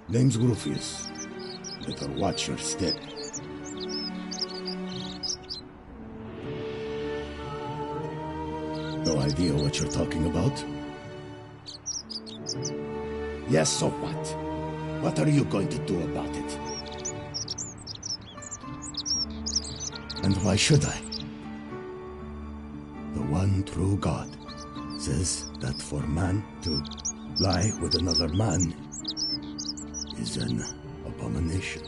Name's Gruffius. Better watch your step. No idea what you're talking about? Yes, so what? What are you going to do about it? And why should I? The one true God says that for man to lie with another man is an abomination.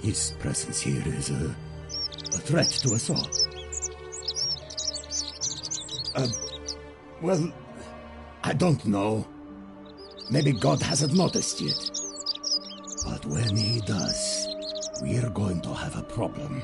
His presence here is a threat to us all. Well, I don't know. Maybe God hasn't noticed yet. But when he does, we're going to have a problem.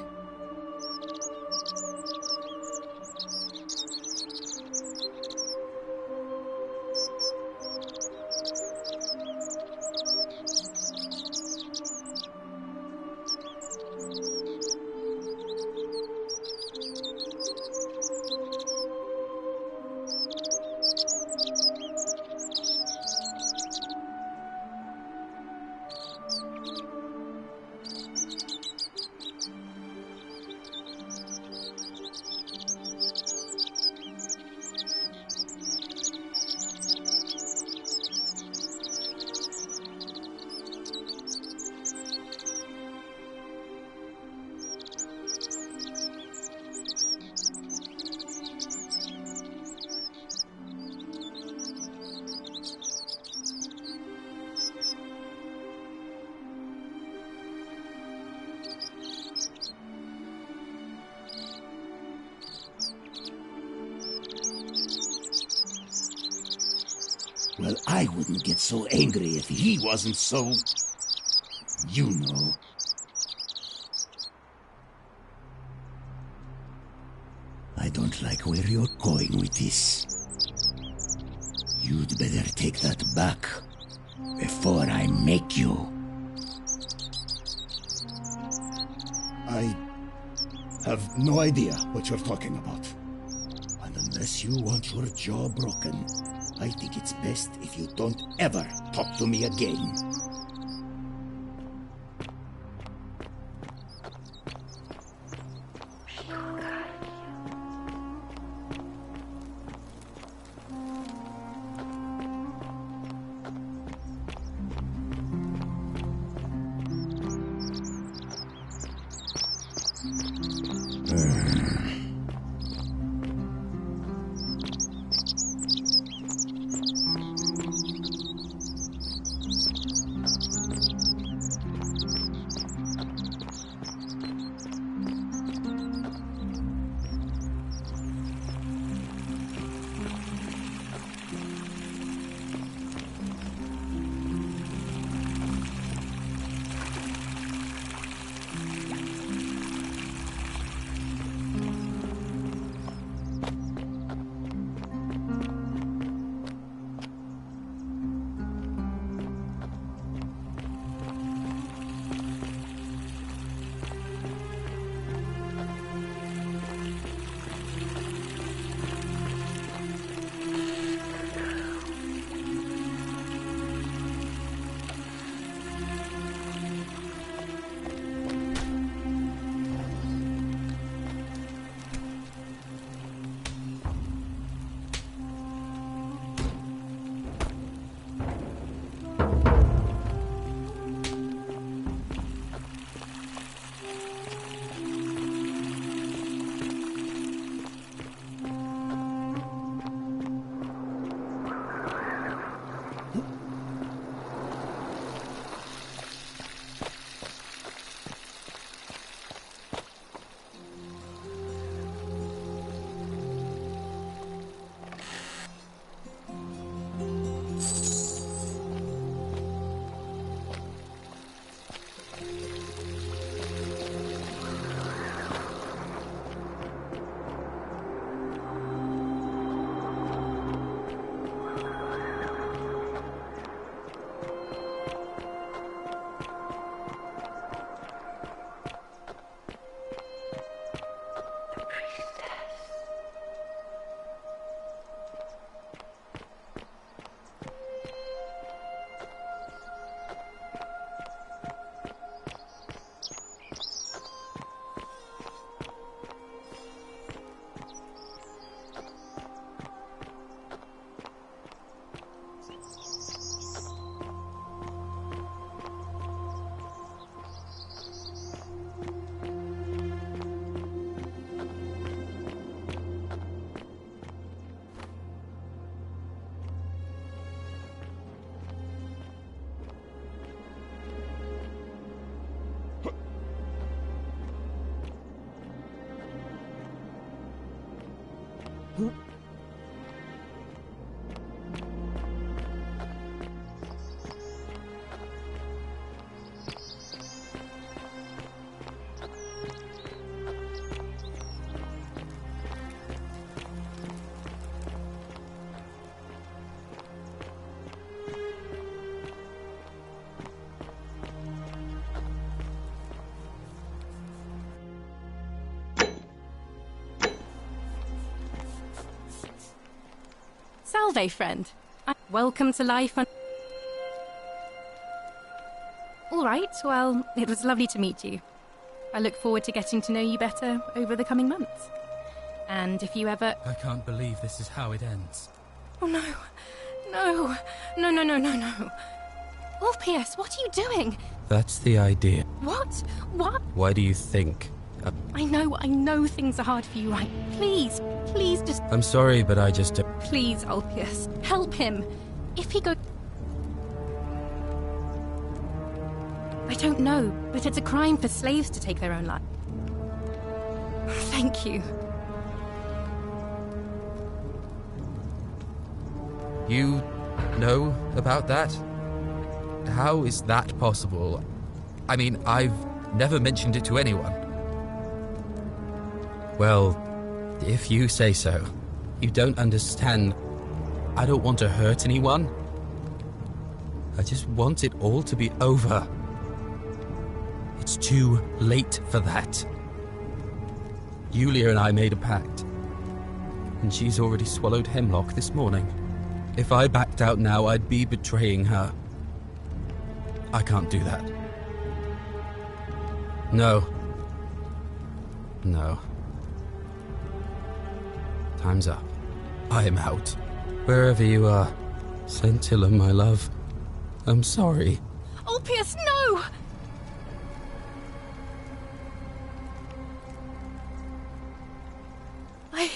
Well, I wouldn't get so angry if he wasn't so... you know. I don't like where you're going with this. You'd better take that back before I make you. I have no idea what you're talking about. And unless you want your jaw broken, I think it's best if you don't ever talk to me again. Salve, friend. Welcome to life on... All right, well, it was lovely to meet you. I look forward to getting to know you better over the coming months. And if you ever... I can't believe this is how it ends. Oh, no. No. No, no, no, no, no. Orpheus, what are you doing? That's the idea. What? What? Why do you think? I know things are hard for you, right? Please, please just... I'm sorry, but I just... Please, Orpheus, help him. If he goes... I don't know, but it's a crime for slaves to take their own life. Thank you. You know about that? How is that possible? I mean, I've never mentioned it to anyone. Well, if you say so. You don't understand. I don't want to hurt anyone. I just want it all to be over. It's too late for that. Yulia and I made a pact, and she's already swallowed hemlock this morning. If I backed out now, I'd be betraying her. I can't do that. No. No. Time's up. I'm out. Wherever you are, Scintilla, my love, I'm sorry. Ulpius, no! I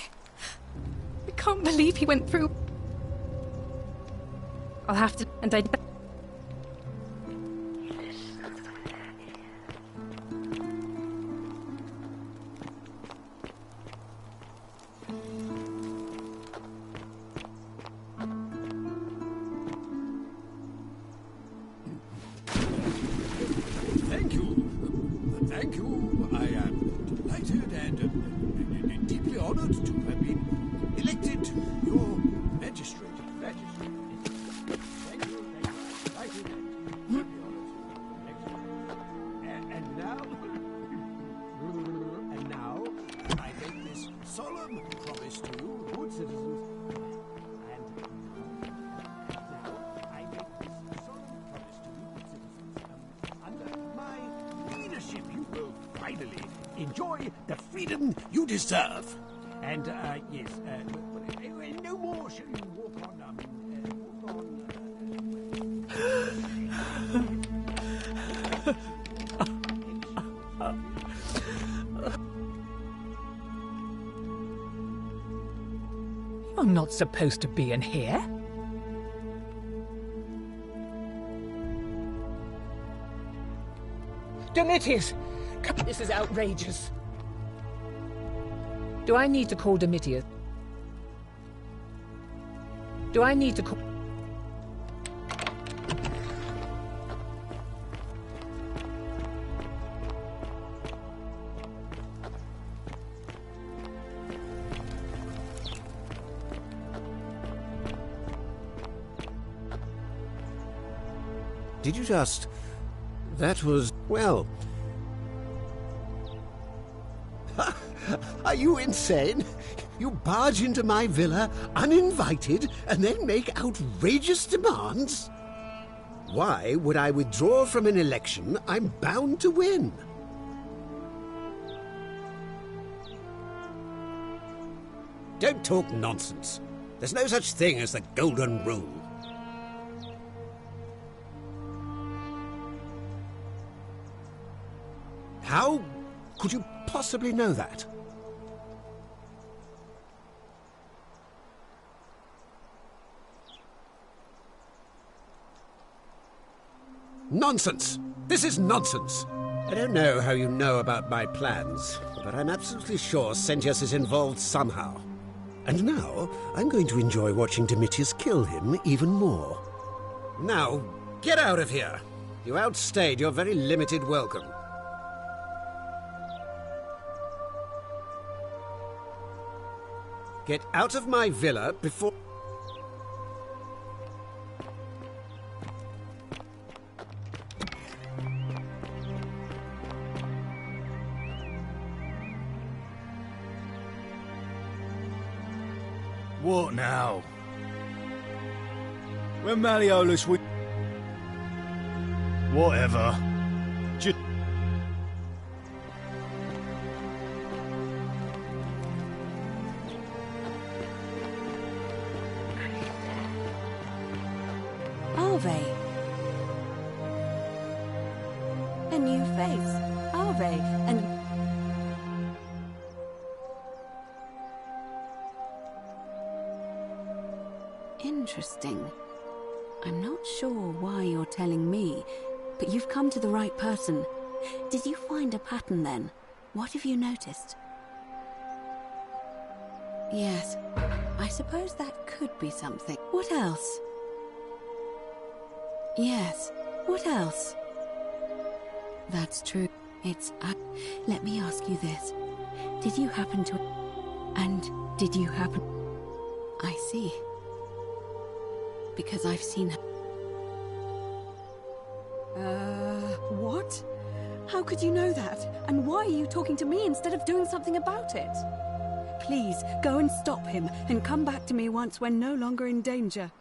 can't believe he went through. I'll have to, and I. Thank you. Thank you. I am delighted and deeply honored to have been elected your magistrate. Thank you. Delighted and deeply honored. And now, I make this solemn promise to you, good citizens. Finally, enjoy the freedom you deserve. And, yes, no more shall you walk You're not supposed to be in here. Domitius! This is outrageous. Do I need to call Domitius? Do I need to call... Did you just... That was... well... Are you insane? You barge into my villa uninvited and then make outrageous demands? Why would I withdraw from an election I'm bound to win? Don't talk nonsense. There's no such thing as the Golden Rule. How could you possibly know that? Nonsense! This is nonsense! I don't know how you know about my plans, but I'm absolutely sure Sentius is involved somehow. And now, I'm going to enjoy watching Domitius kill him even more. Now, get out of here! You outstayed your very limited welcome. Get out of my villa before... What now? When Malleolus we... Whatever. Just... Arve. A new face. Arve. And... Interesting. I'm not sure why you're telling me, but you've come to the right person. Did you find a pattern then? What have you noticed? Yes, I suppose that could be something. What else? Yes. What else? That's true. Let me ask you this. Did you happen to... And did you happen... I see. Because I've seen her... What? How could you know that? And why are you talking to me instead of doing something about it? Please, go and stop him, and come back to me once we're no longer in danger.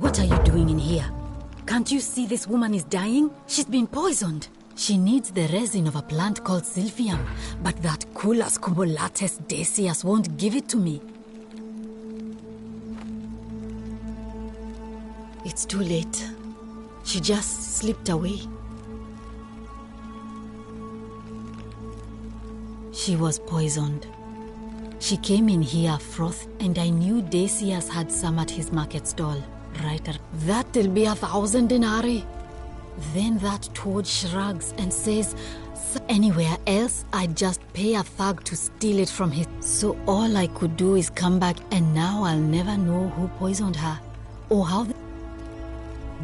What are you doing in here? Can't you see this woman is dying? She's been poisoned. She needs the resin of a plant called Silphium, but that Culus cumulatus Decius won't give it to me. It's too late. She just slipped away. She was poisoned. She came in here froth, and I knew Decius had some at his market stall. Right, that'll be 1,000 denarii. Then that toad shrugs and says, anywhere else, I'd just pay a thug to steal it from his... So all I could do is come back, and now I'll never know who poisoned her. Or how...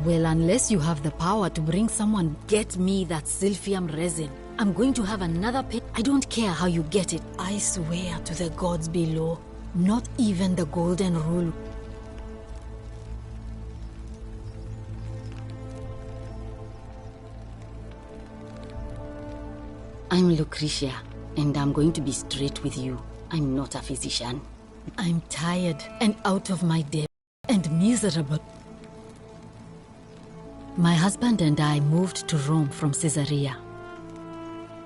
Well, unless you have the power to bring someone, get me that Silphium resin. I'm going to have another pay... I don't care how you get it. I swear to the gods below, not even the golden rule. I'm Lucretia, and I'm going to be straight with you. I'm not a physician. I'm tired and out of my depth and miserable. My husband and I moved to Rome from Caesarea.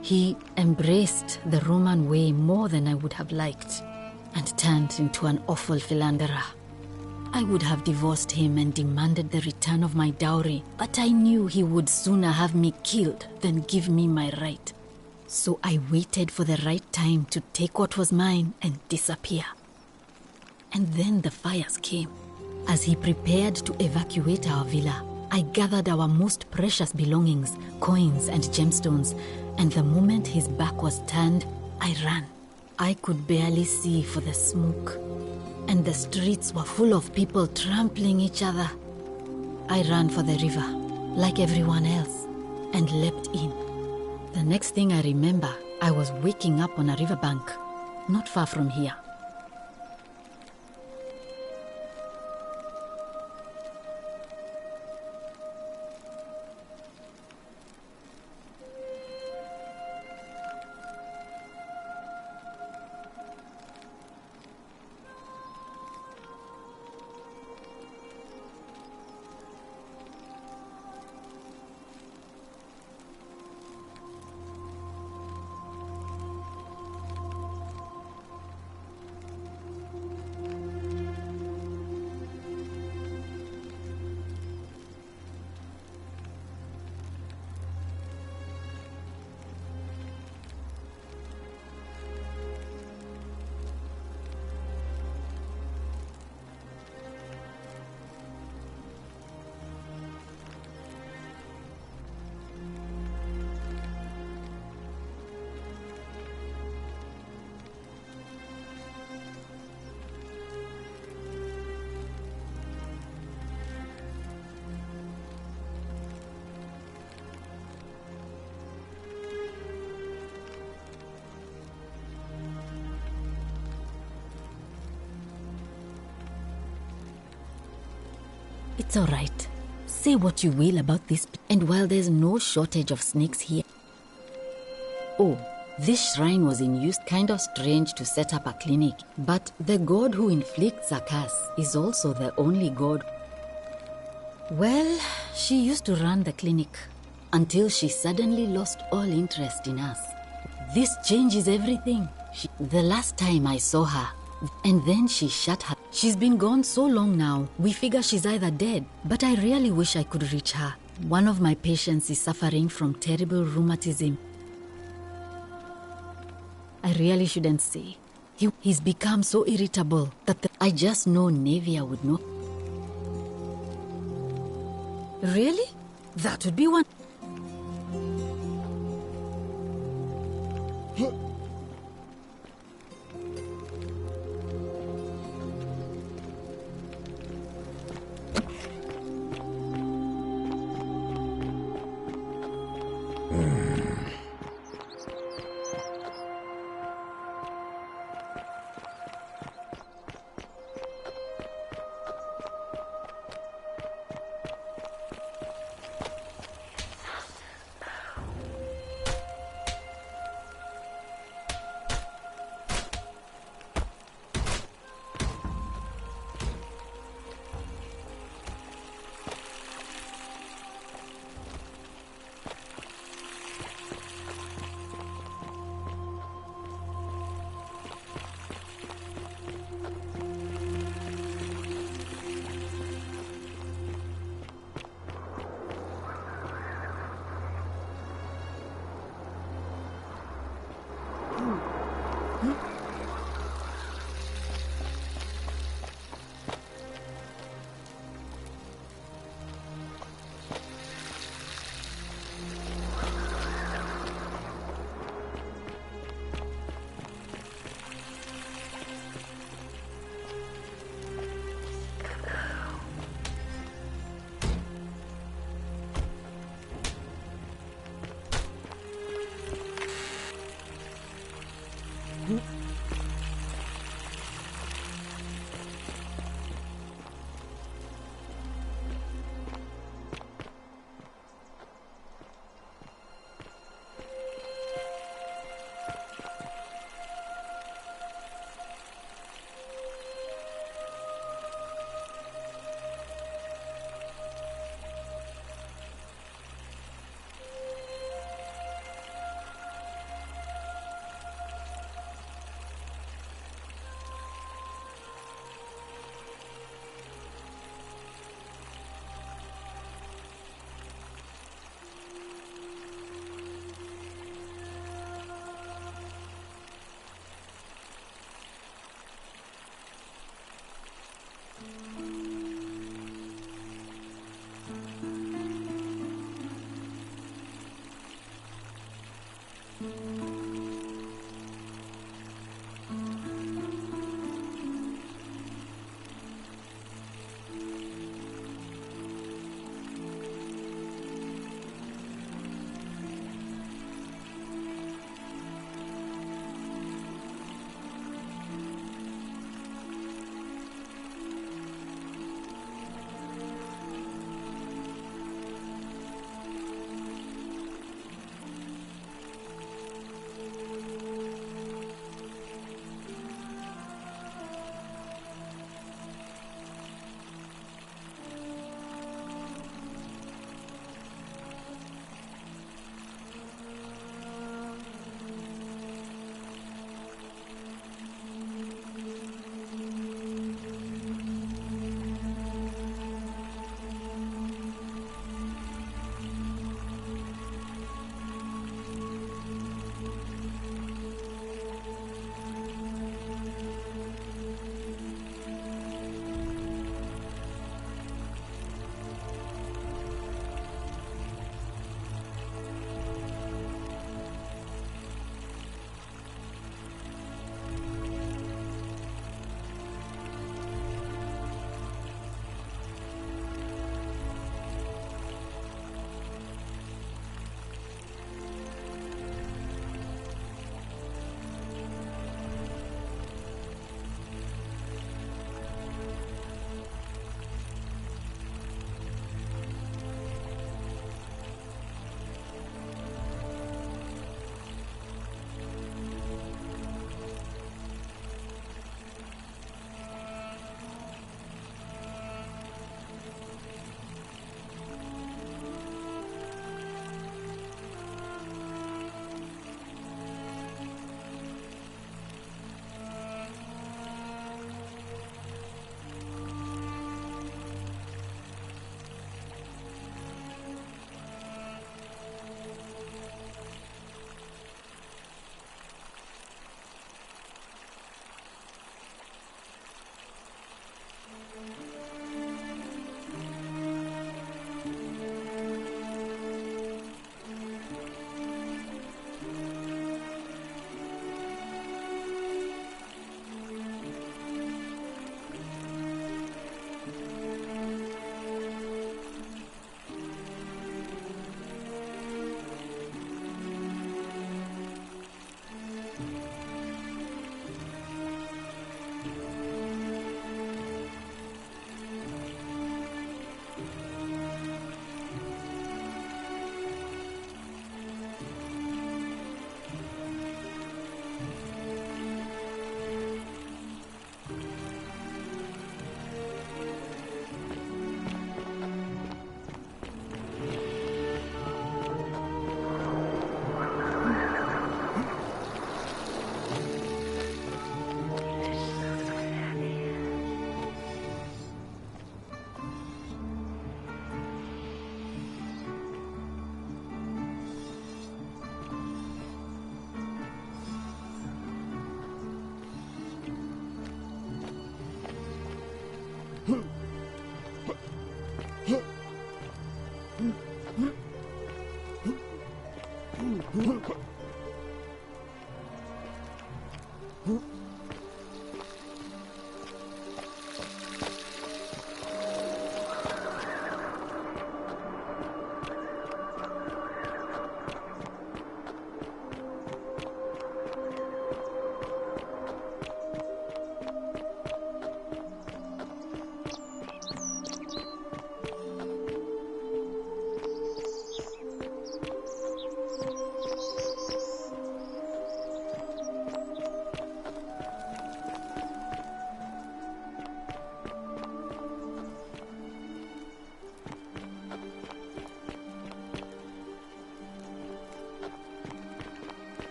He embraced the Roman way more than I would have liked and turned into an awful philanderer. I would have divorced him and demanded the return of my dowry, but I knew he would sooner have me killed than give me my right. So I waited for the right time to take what was mine and disappear. And then the fires came. As he prepared to evacuate our villa, I gathered our most precious belongings, coins and gemstones, and the moment his back was turned, I ran. I could barely see for the smoke, and the streets were full of people trampling each other. I ran for the river, like everyone else, and leapt in. The next thing I remember, I was waking up on a riverbank, not far from here. It's all right. Say what you will about this, and while there's no shortage of snakes here... Oh, this shrine was in use, kind of strange to set up a clinic, but the god who inflicts a curse is also the only god. Well, she used to run the clinic until she suddenly lost all interest in us. This changes everything. The last time I saw her, and then she shut her. She's been gone so long now, we figure she's either dead, but I really wish I could reach her. One of my patients is suffering from terrible rheumatism. I really shouldn't say. He's become so irritable that I just know Nevia would know. Really? That would be one.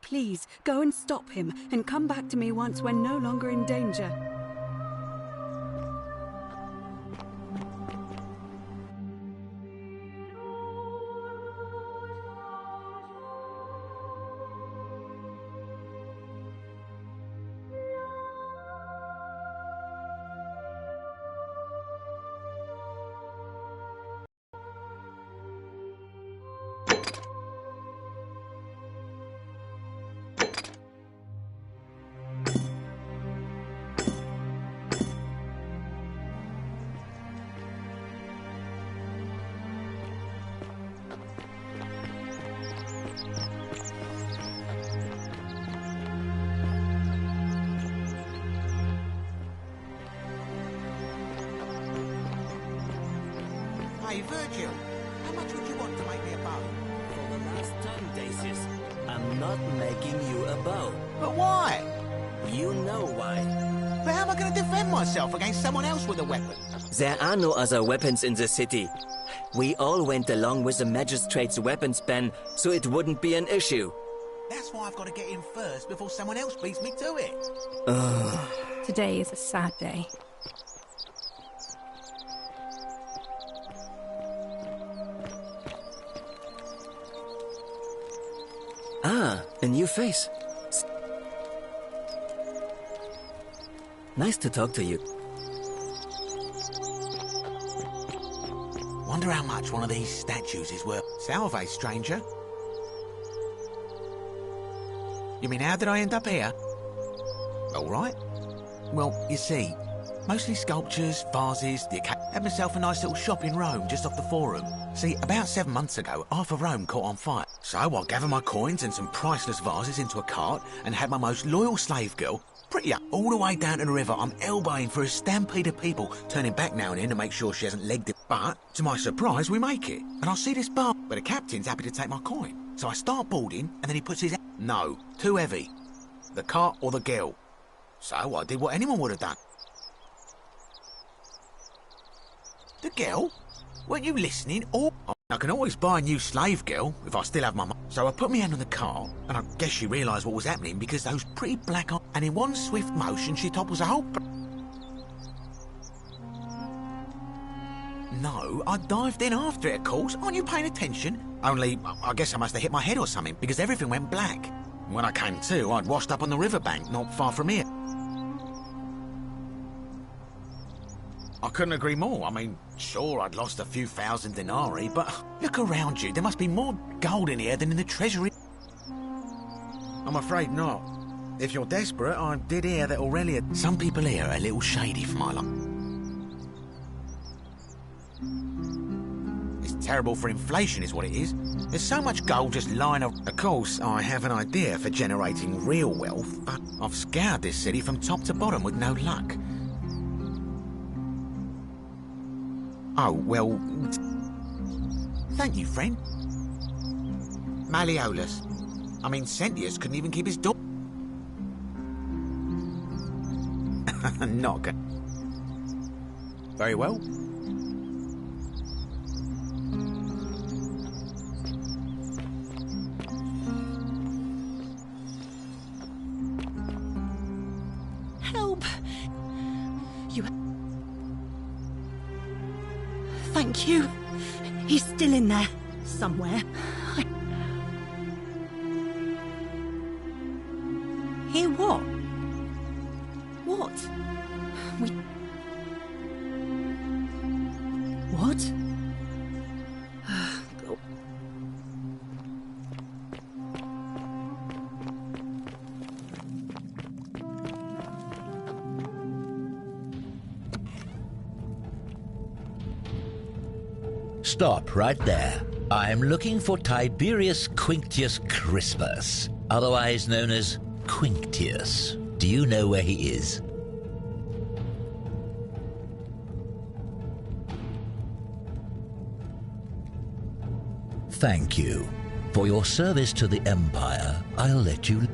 Please, go and stop him, and come back to me once we're no longer in danger. Hey, Virgil, how much would you want to make me a bow? For the last time, Dacius, I'm not making you a bow. But why? You know why. But how am I going to defend myself against someone else with a weapon? There are no other weapons in the city. We all went along with the magistrate's weapons ban, so it wouldn't be an issue. That's why I've got to get in first before someone else beats me to it. Today is a sad day. Ah, a new face. Nice to talk to you. Wonder how much one of these statues is worth. Salve, stranger. You mean, how did I end up here? All right. Well, you see, mostly sculptures, vases, had myself a nice little shop in Rome, just off the Forum. See, about 7 months ago, half of Rome caught on fire. So I gathered my coins and some priceless vases into a cart and had my most loyal slave girl, pretty up, all the way down to the river. I'm elbowing for a stampede of people, turning back now and then to make sure she hasn't legged it. But, to my surprise, we make it. And I see this bar where the captain's happy to take my coin. So I start boarding, and then he puts his... No, too heavy. The cart or the girl. So I did what anyone would have done. The girl? Weren't you listening? Or I can always buy a new slave girl if I still have my money. So I put my hand on the cart, and I guess she realised what was happening because those pretty black eyes. And in one swift motion, she topples a whole. No, I dived in after it, of course. Aren't you paying attention? Only, I guess I must have hit my head or something because everything went black. When I came to, I'd washed up on the riverbank, not far from here. I couldn't agree more. I mean, sure, I'd lost a few thousand denarii, but look around you. There must be more gold in here than in the treasury. I'm afraid not. If you're desperate, I did hear that Aurelia... Some people here are a little shady for my life. It's terrible for inflation is what it is. There's so much gold just lying around. Of course, I have an idea for generating real wealth, but I've scoured this city from top to bottom with no luck. Oh, well... Thank you, friend. Malleolus. I mean, Sentius couldn't even keep his door. Not good. Very well. Help! You... Thank you. He's still in there, somewhere. Hear what? What? What? Stop right there. I am looking for Tiberius Quinctius Crispus, otherwise known as Quinctius. Do you know where he is? Thank you. For your service to the Empire, I'll let you...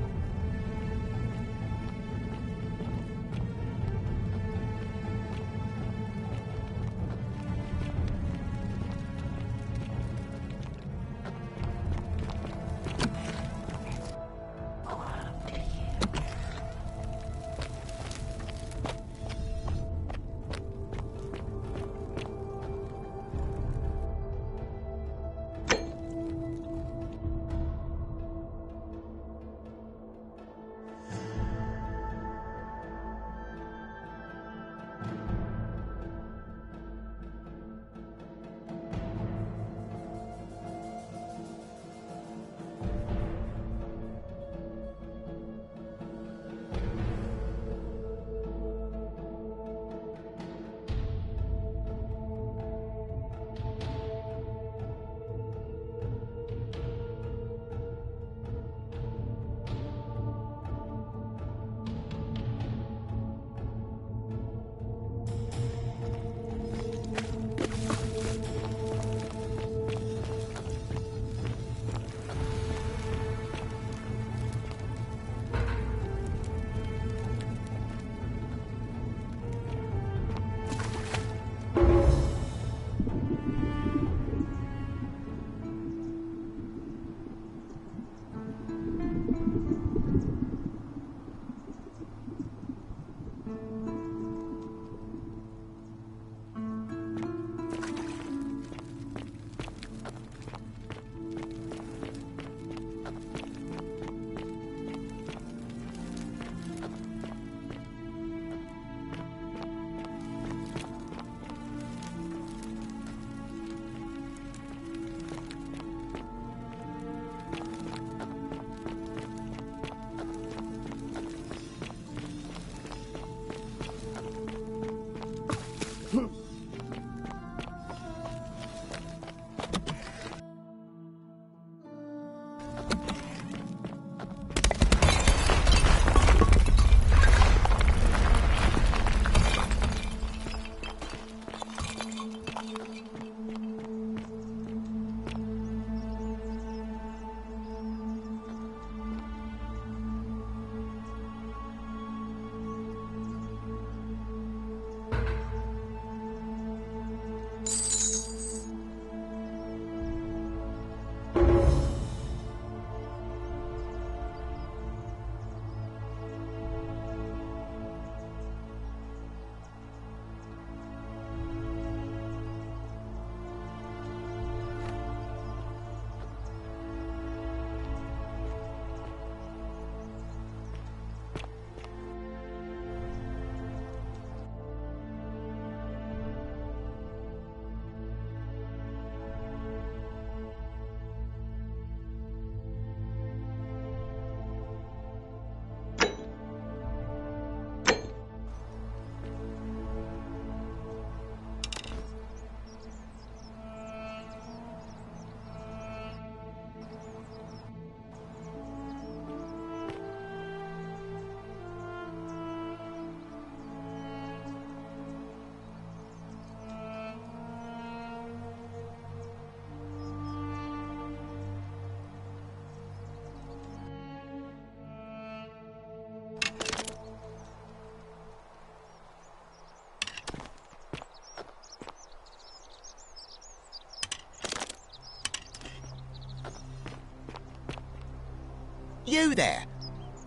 You there!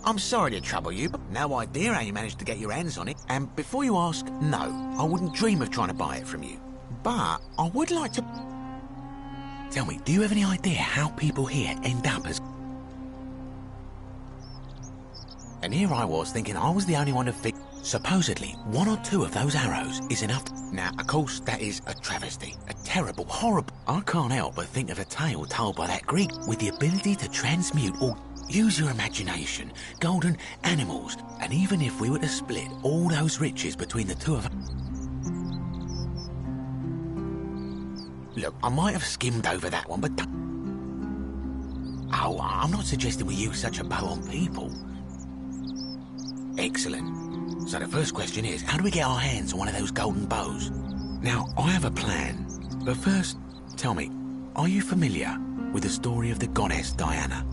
I'm sorry to trouble you, but no idea how you managed to get your hands on it. And before you ask, no, I wouldn't dream of trying to buy it from you. But I would like to... Tell me, do you have any idea how people here end up as... And here I was thinking I was the only one to fit. Supposedly, 1 or 2 of those arrows is enough. Now, of course, that is a travesty. A terrible, horrible... I can't help but think of a tale told by that Greek with the ability to transmute or... Use your imagination, golden animals, and even if we were to split all those riches between the 2 of us... Look, I might have skimmed over that one, but... Oh, I'm not suggesting we use such a bow on people. Excellent. So the first question is, how do we get our hands on one of those golden bows? Now, I have a plan, but first, tell me, are you familiar with the story of the goddess Diana?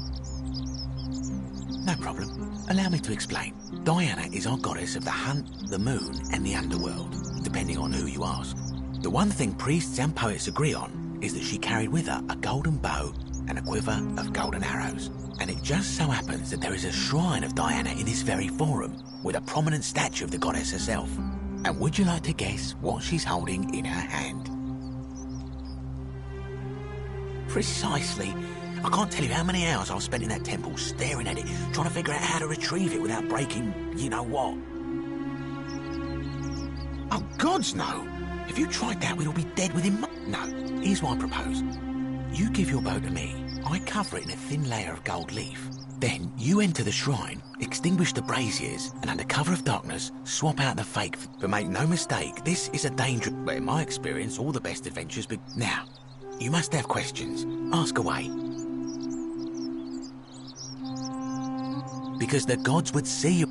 No problem. Allow me to explain. Diana is our goddess of the hunt, the moon, and the underworld, depending on who you ask. The one thing priests and poets agree on is that she carried with her a golden bow and a quiver of golden arrows. And it just so happens that there is a shrine of Diana in this very forum, with a prominent statue of the goddess herself. And would you like to guess what she's holding in her hand? Precisely. I can't tell you how many hours I've spent in that temple staring at it, trying to figure out how to retrieve it without breaking you-know-what. Oh, gods, no! If you tried that, we'd all be dead within No, here's what I propose. You give your bow to me, I cover it in a thin layer of gold leaf. Then you enter the shrine, extinguish the braziers, and under cover of darkness, swap out the fake. But make no mistake, this is a dangerous... But in my experience, all the best adventures Now, you must have questions. Ask away. Because the gods would see you.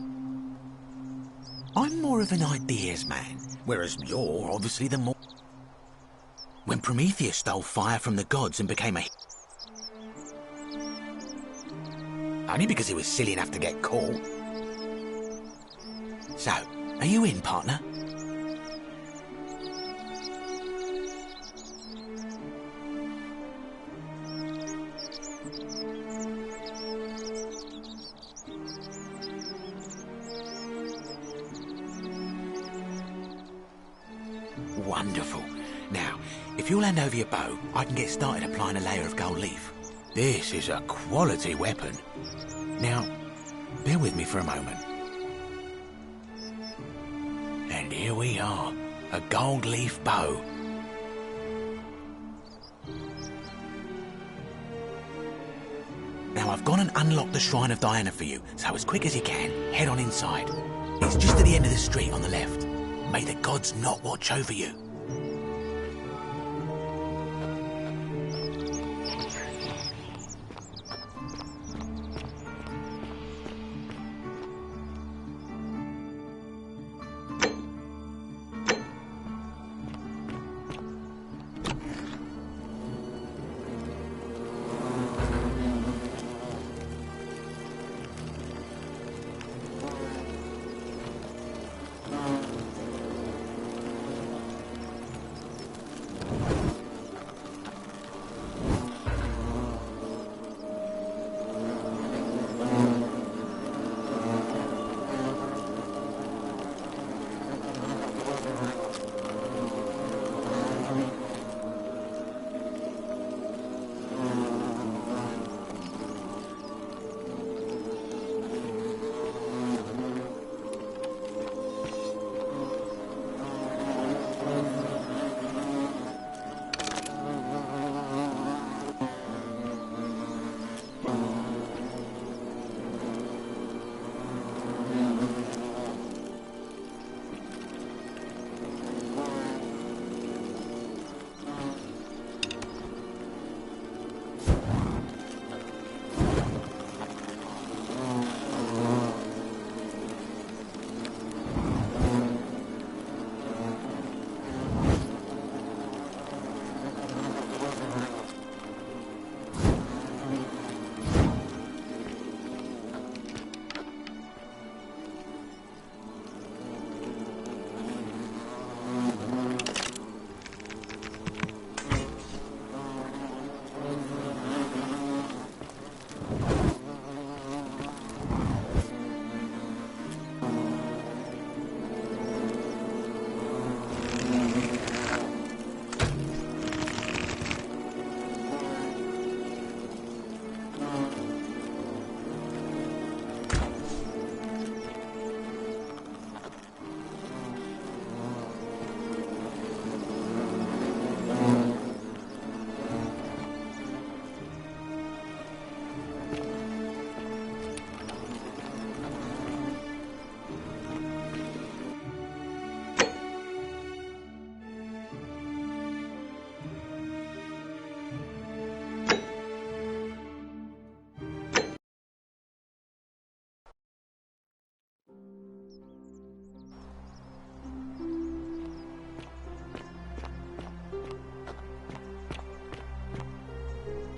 I'm more of an ideas man, whereas you're obviously the more... When Prometheus stole fire from the gods and became a... Only because he was silly enough to get caught. So, are you in, partner? Wonderful. Now, if you'll hand over your bow, I can get started applying a layer of gold leaf. This is a quality weapon. Now, bear with me for a moment. And here we are, a gold leaf bow. Now, I've gone and unlocked the Shrine of Diana for you, so as quick as you can, head on inside. It's just at the end of the street on the left. May the gods not watch over you.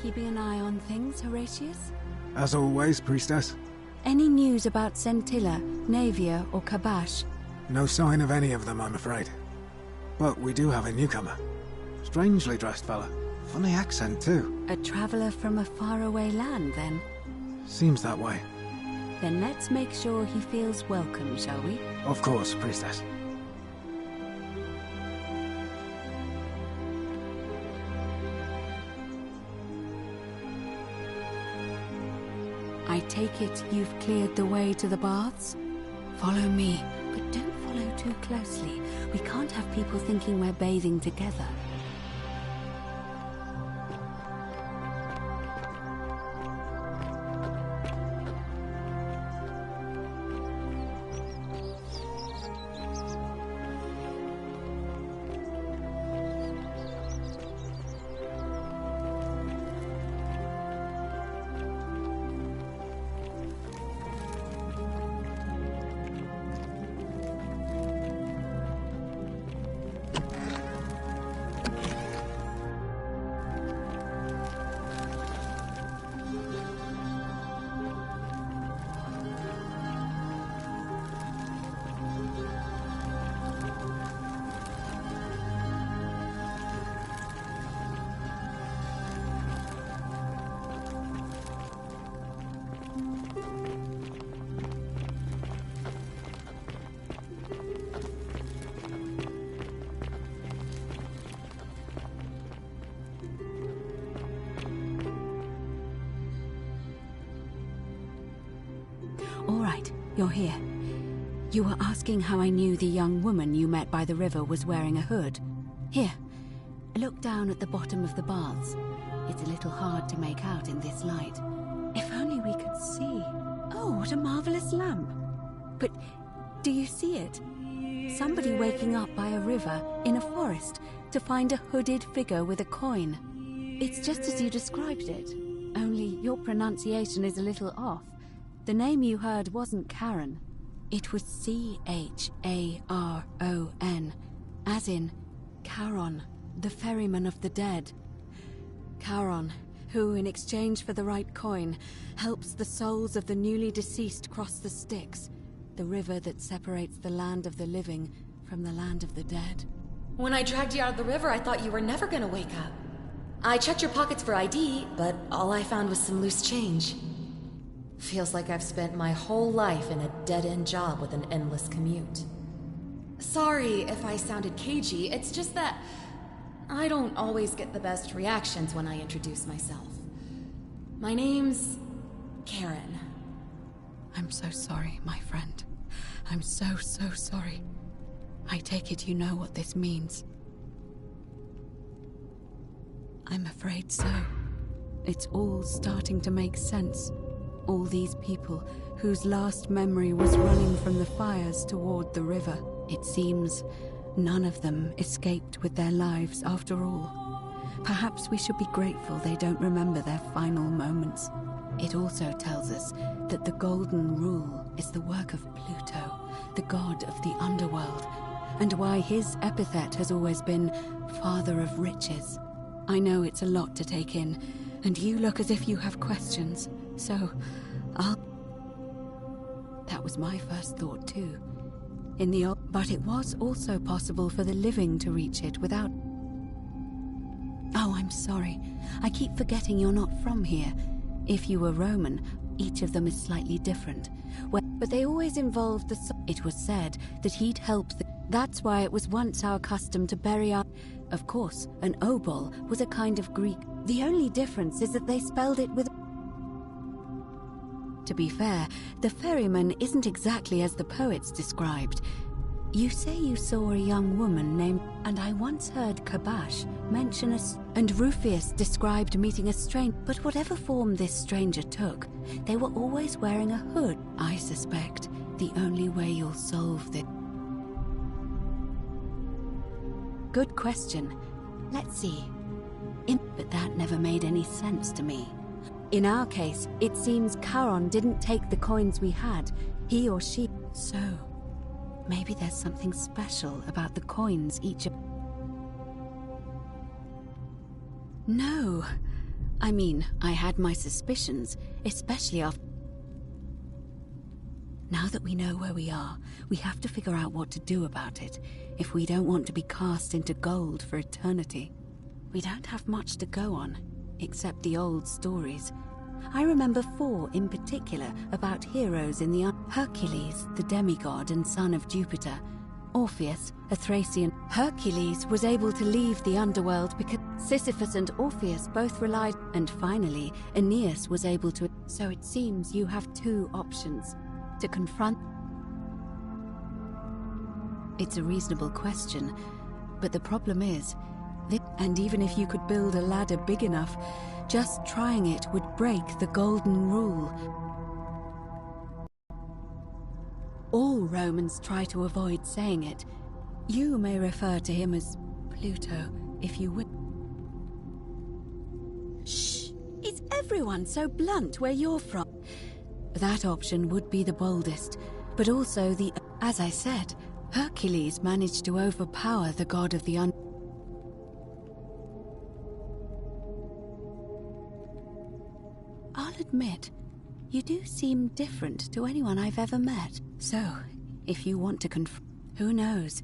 Keeping an eye on things, Horatius? As always, priestess. Any news about Scintilla, Navia, or Kabash? No sign of any of them, I'm afraid. But we do have a newcomer. Strangely dressed fella. Funny accent, too. A traveller from a faraway land, then? Seems that way. Then let's make sure he feels welcome, shall we? Of course, priestess. I take it you've cleared the way to the baths? Follow me, but don't follow too closely. We can't have people thinking we're bathing together. All right, you're here. You were asking how I knew the young woman you met by the river was wearing a hood. Here, look down at the bottom of the baths. It's a little hard to make out in this light. If only we could see. Oh, what a marvelous lamp. But do you see it? Somebody waking up by a river in a forest to find a hooded figure with a coin. It's just as you described it, only your pronunciation is a little off. The name you heard wasn't Charon. It was C-H-A-R-O-N, as in Charon, the ferryman of the dead. Charon, who, in exchange for the right coin, helps the souls of the newly deceased cross the Styx, the river that separates the land of the living from the land of the dead. When I dragged you out of the river, I thought you were never gonna wake up. I checked your pockets for ID, but all I found was some loose change. Feels like I've spent my whole life in a dead-end job with an endless commute. Sorry if I sounded cagey, it's just that I don't always get the best reactions when I introduce myself. My name's Karen. I'm so sorry, my friend. I'm so sorry. I take it you know what this means. I'm afraid so. It's all starting to make sense. All these people whose last memory was running from the fires toward the river. It seems none of them escaped with their lives after all. Perhaps we should be grateful they don't remember their final moments. It also tells us that the Golden Rule is the work of Pluto, the god of the underworld, and why his epithet has always been Father of Riches. I know it's a lot to take in, and you look as if you have questions, so That was my first thought too. But it was also possible for the living to reach it without... Oh, I'm sorry. I keep forgetting you're not from here. If you were Roman, each of them is slightly different. But they always involved the... It was said that he'd help the... That's why it was once our custom to bury our... Of course, an obol was a kind of Greek. The only difference is that they spelled it with... To be fair, the ferryman isn't exactly as the poets described. You say you saw a young woman named... And I once heard Kabash mention and Rufius described meeting a stranger. But whatever form this stranger took, they were always wearing a hood. I suspect the only way you'll solve this... Good question. Let's see. But that never made any sense to me. In our case, it seems Charon didn't take the coins we had. He or she... So, maybe there's something special about the coins each of... No. I mean, I had my suspicions, especially after... Now that we know where we are, we have to figure out what to do about it, if we don't want to be cast into gold for eternity. We don't have much to go on, except the old stories. I remember 4 in particular about heroes in the... Hercules, the demigod and son of Jupiter. Orpheus, a Thracian. Hercules was able to leave the underworld because Sisyphus and Orpheus both relied... And finally, Aeneas was able to... So it seems you have 2 options. To confront... It's a reasonable question, but the problem is... And even if you could build a ladder big enough, just trying it would break the golden rule. All Romans try to avoid saying it. You may refer to him as Pluto, if you would. Shh! Is everyone so blunt where you're from? That option would be the boldest, but also the... As I said, Hercules managed to overpower the god of the I'll admit, you do seem different to anyone I've ever met. So, if you want to who knows?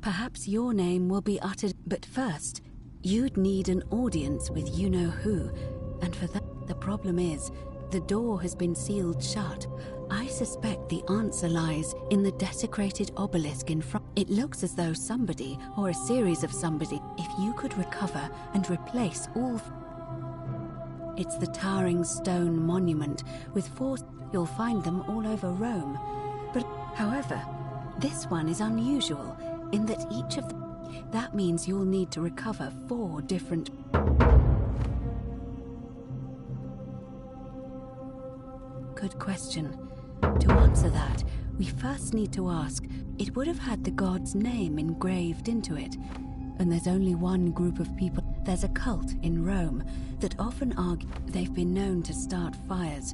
Perhaps your name will be uttered. But first, you'd need an audience with you-know-who. And for that, the problem is, the door has been sealed shut. I suspect the answer lies in the desecrated obelisk in front. It looks as though somebody, or a series of somebody, if you could recover and replace all... It's the towering stone monument with 4... You'll find them all over Rome. But, however, this one is unusual in that each of them... That means you'll need to recover 4 different... Good question. To answer that, we first need to ask, it would have had the god's name engraved into it. And there's only one group of people. There's a cult in Rome that often argue they've been known to start fires.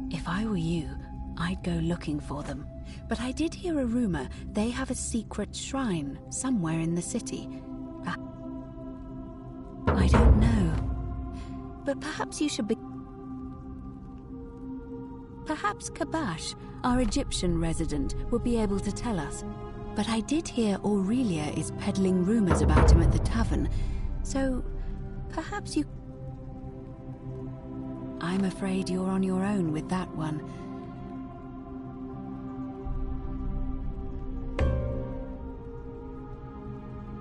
If I were you, I'd go looking for them. But I did hear a rumor they have a secret shrine somewhere in the city. I don't know. But perhaps you should be... Perhaps Kabash, our Egyptian resident, would be able to tell us. But I did hear Aurelia is peddling rumors about him at the tavern, so perhaps you... I'm afraid you're on your own with that one.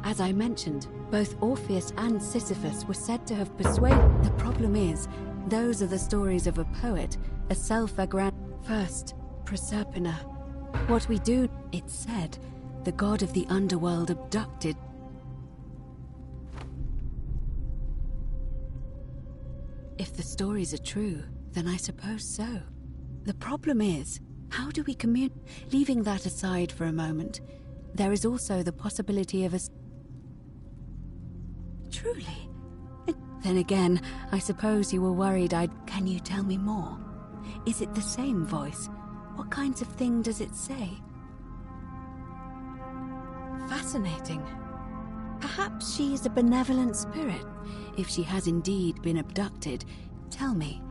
As I mentioned, both Orpheus and Sisyphus were said to have persuaded... The problem is, those are the stories of a poet, a self-aggrandizing... First, Proserpina. What we do, it's said, the god of the underworld abducted... If the stories are true, then I suppose so. The problem is, how do we communicate? Leaving that aside for a moment, there is also the possibility of a... Truly? Then again, I suppose you were worried I'd... Can you tell me more? Is it the same voice? What kinds of thing does it say? Fascinating. Perhaps she is a benevolent spirit. If she has indeed been abducted, tell me,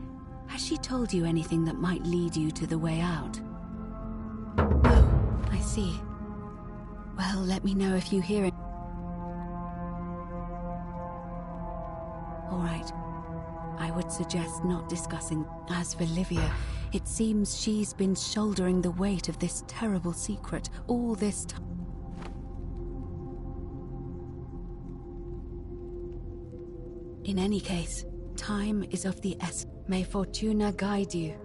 has she told you anything that might lead you to the way out? Oh, I see. Well, let me know if you hear it. All right. I would suggest not discussing. As for Livia, it seems she's been shouldering the weight of this terrible secret all this time. In any case, time is of the essence. May Fortuna guide you.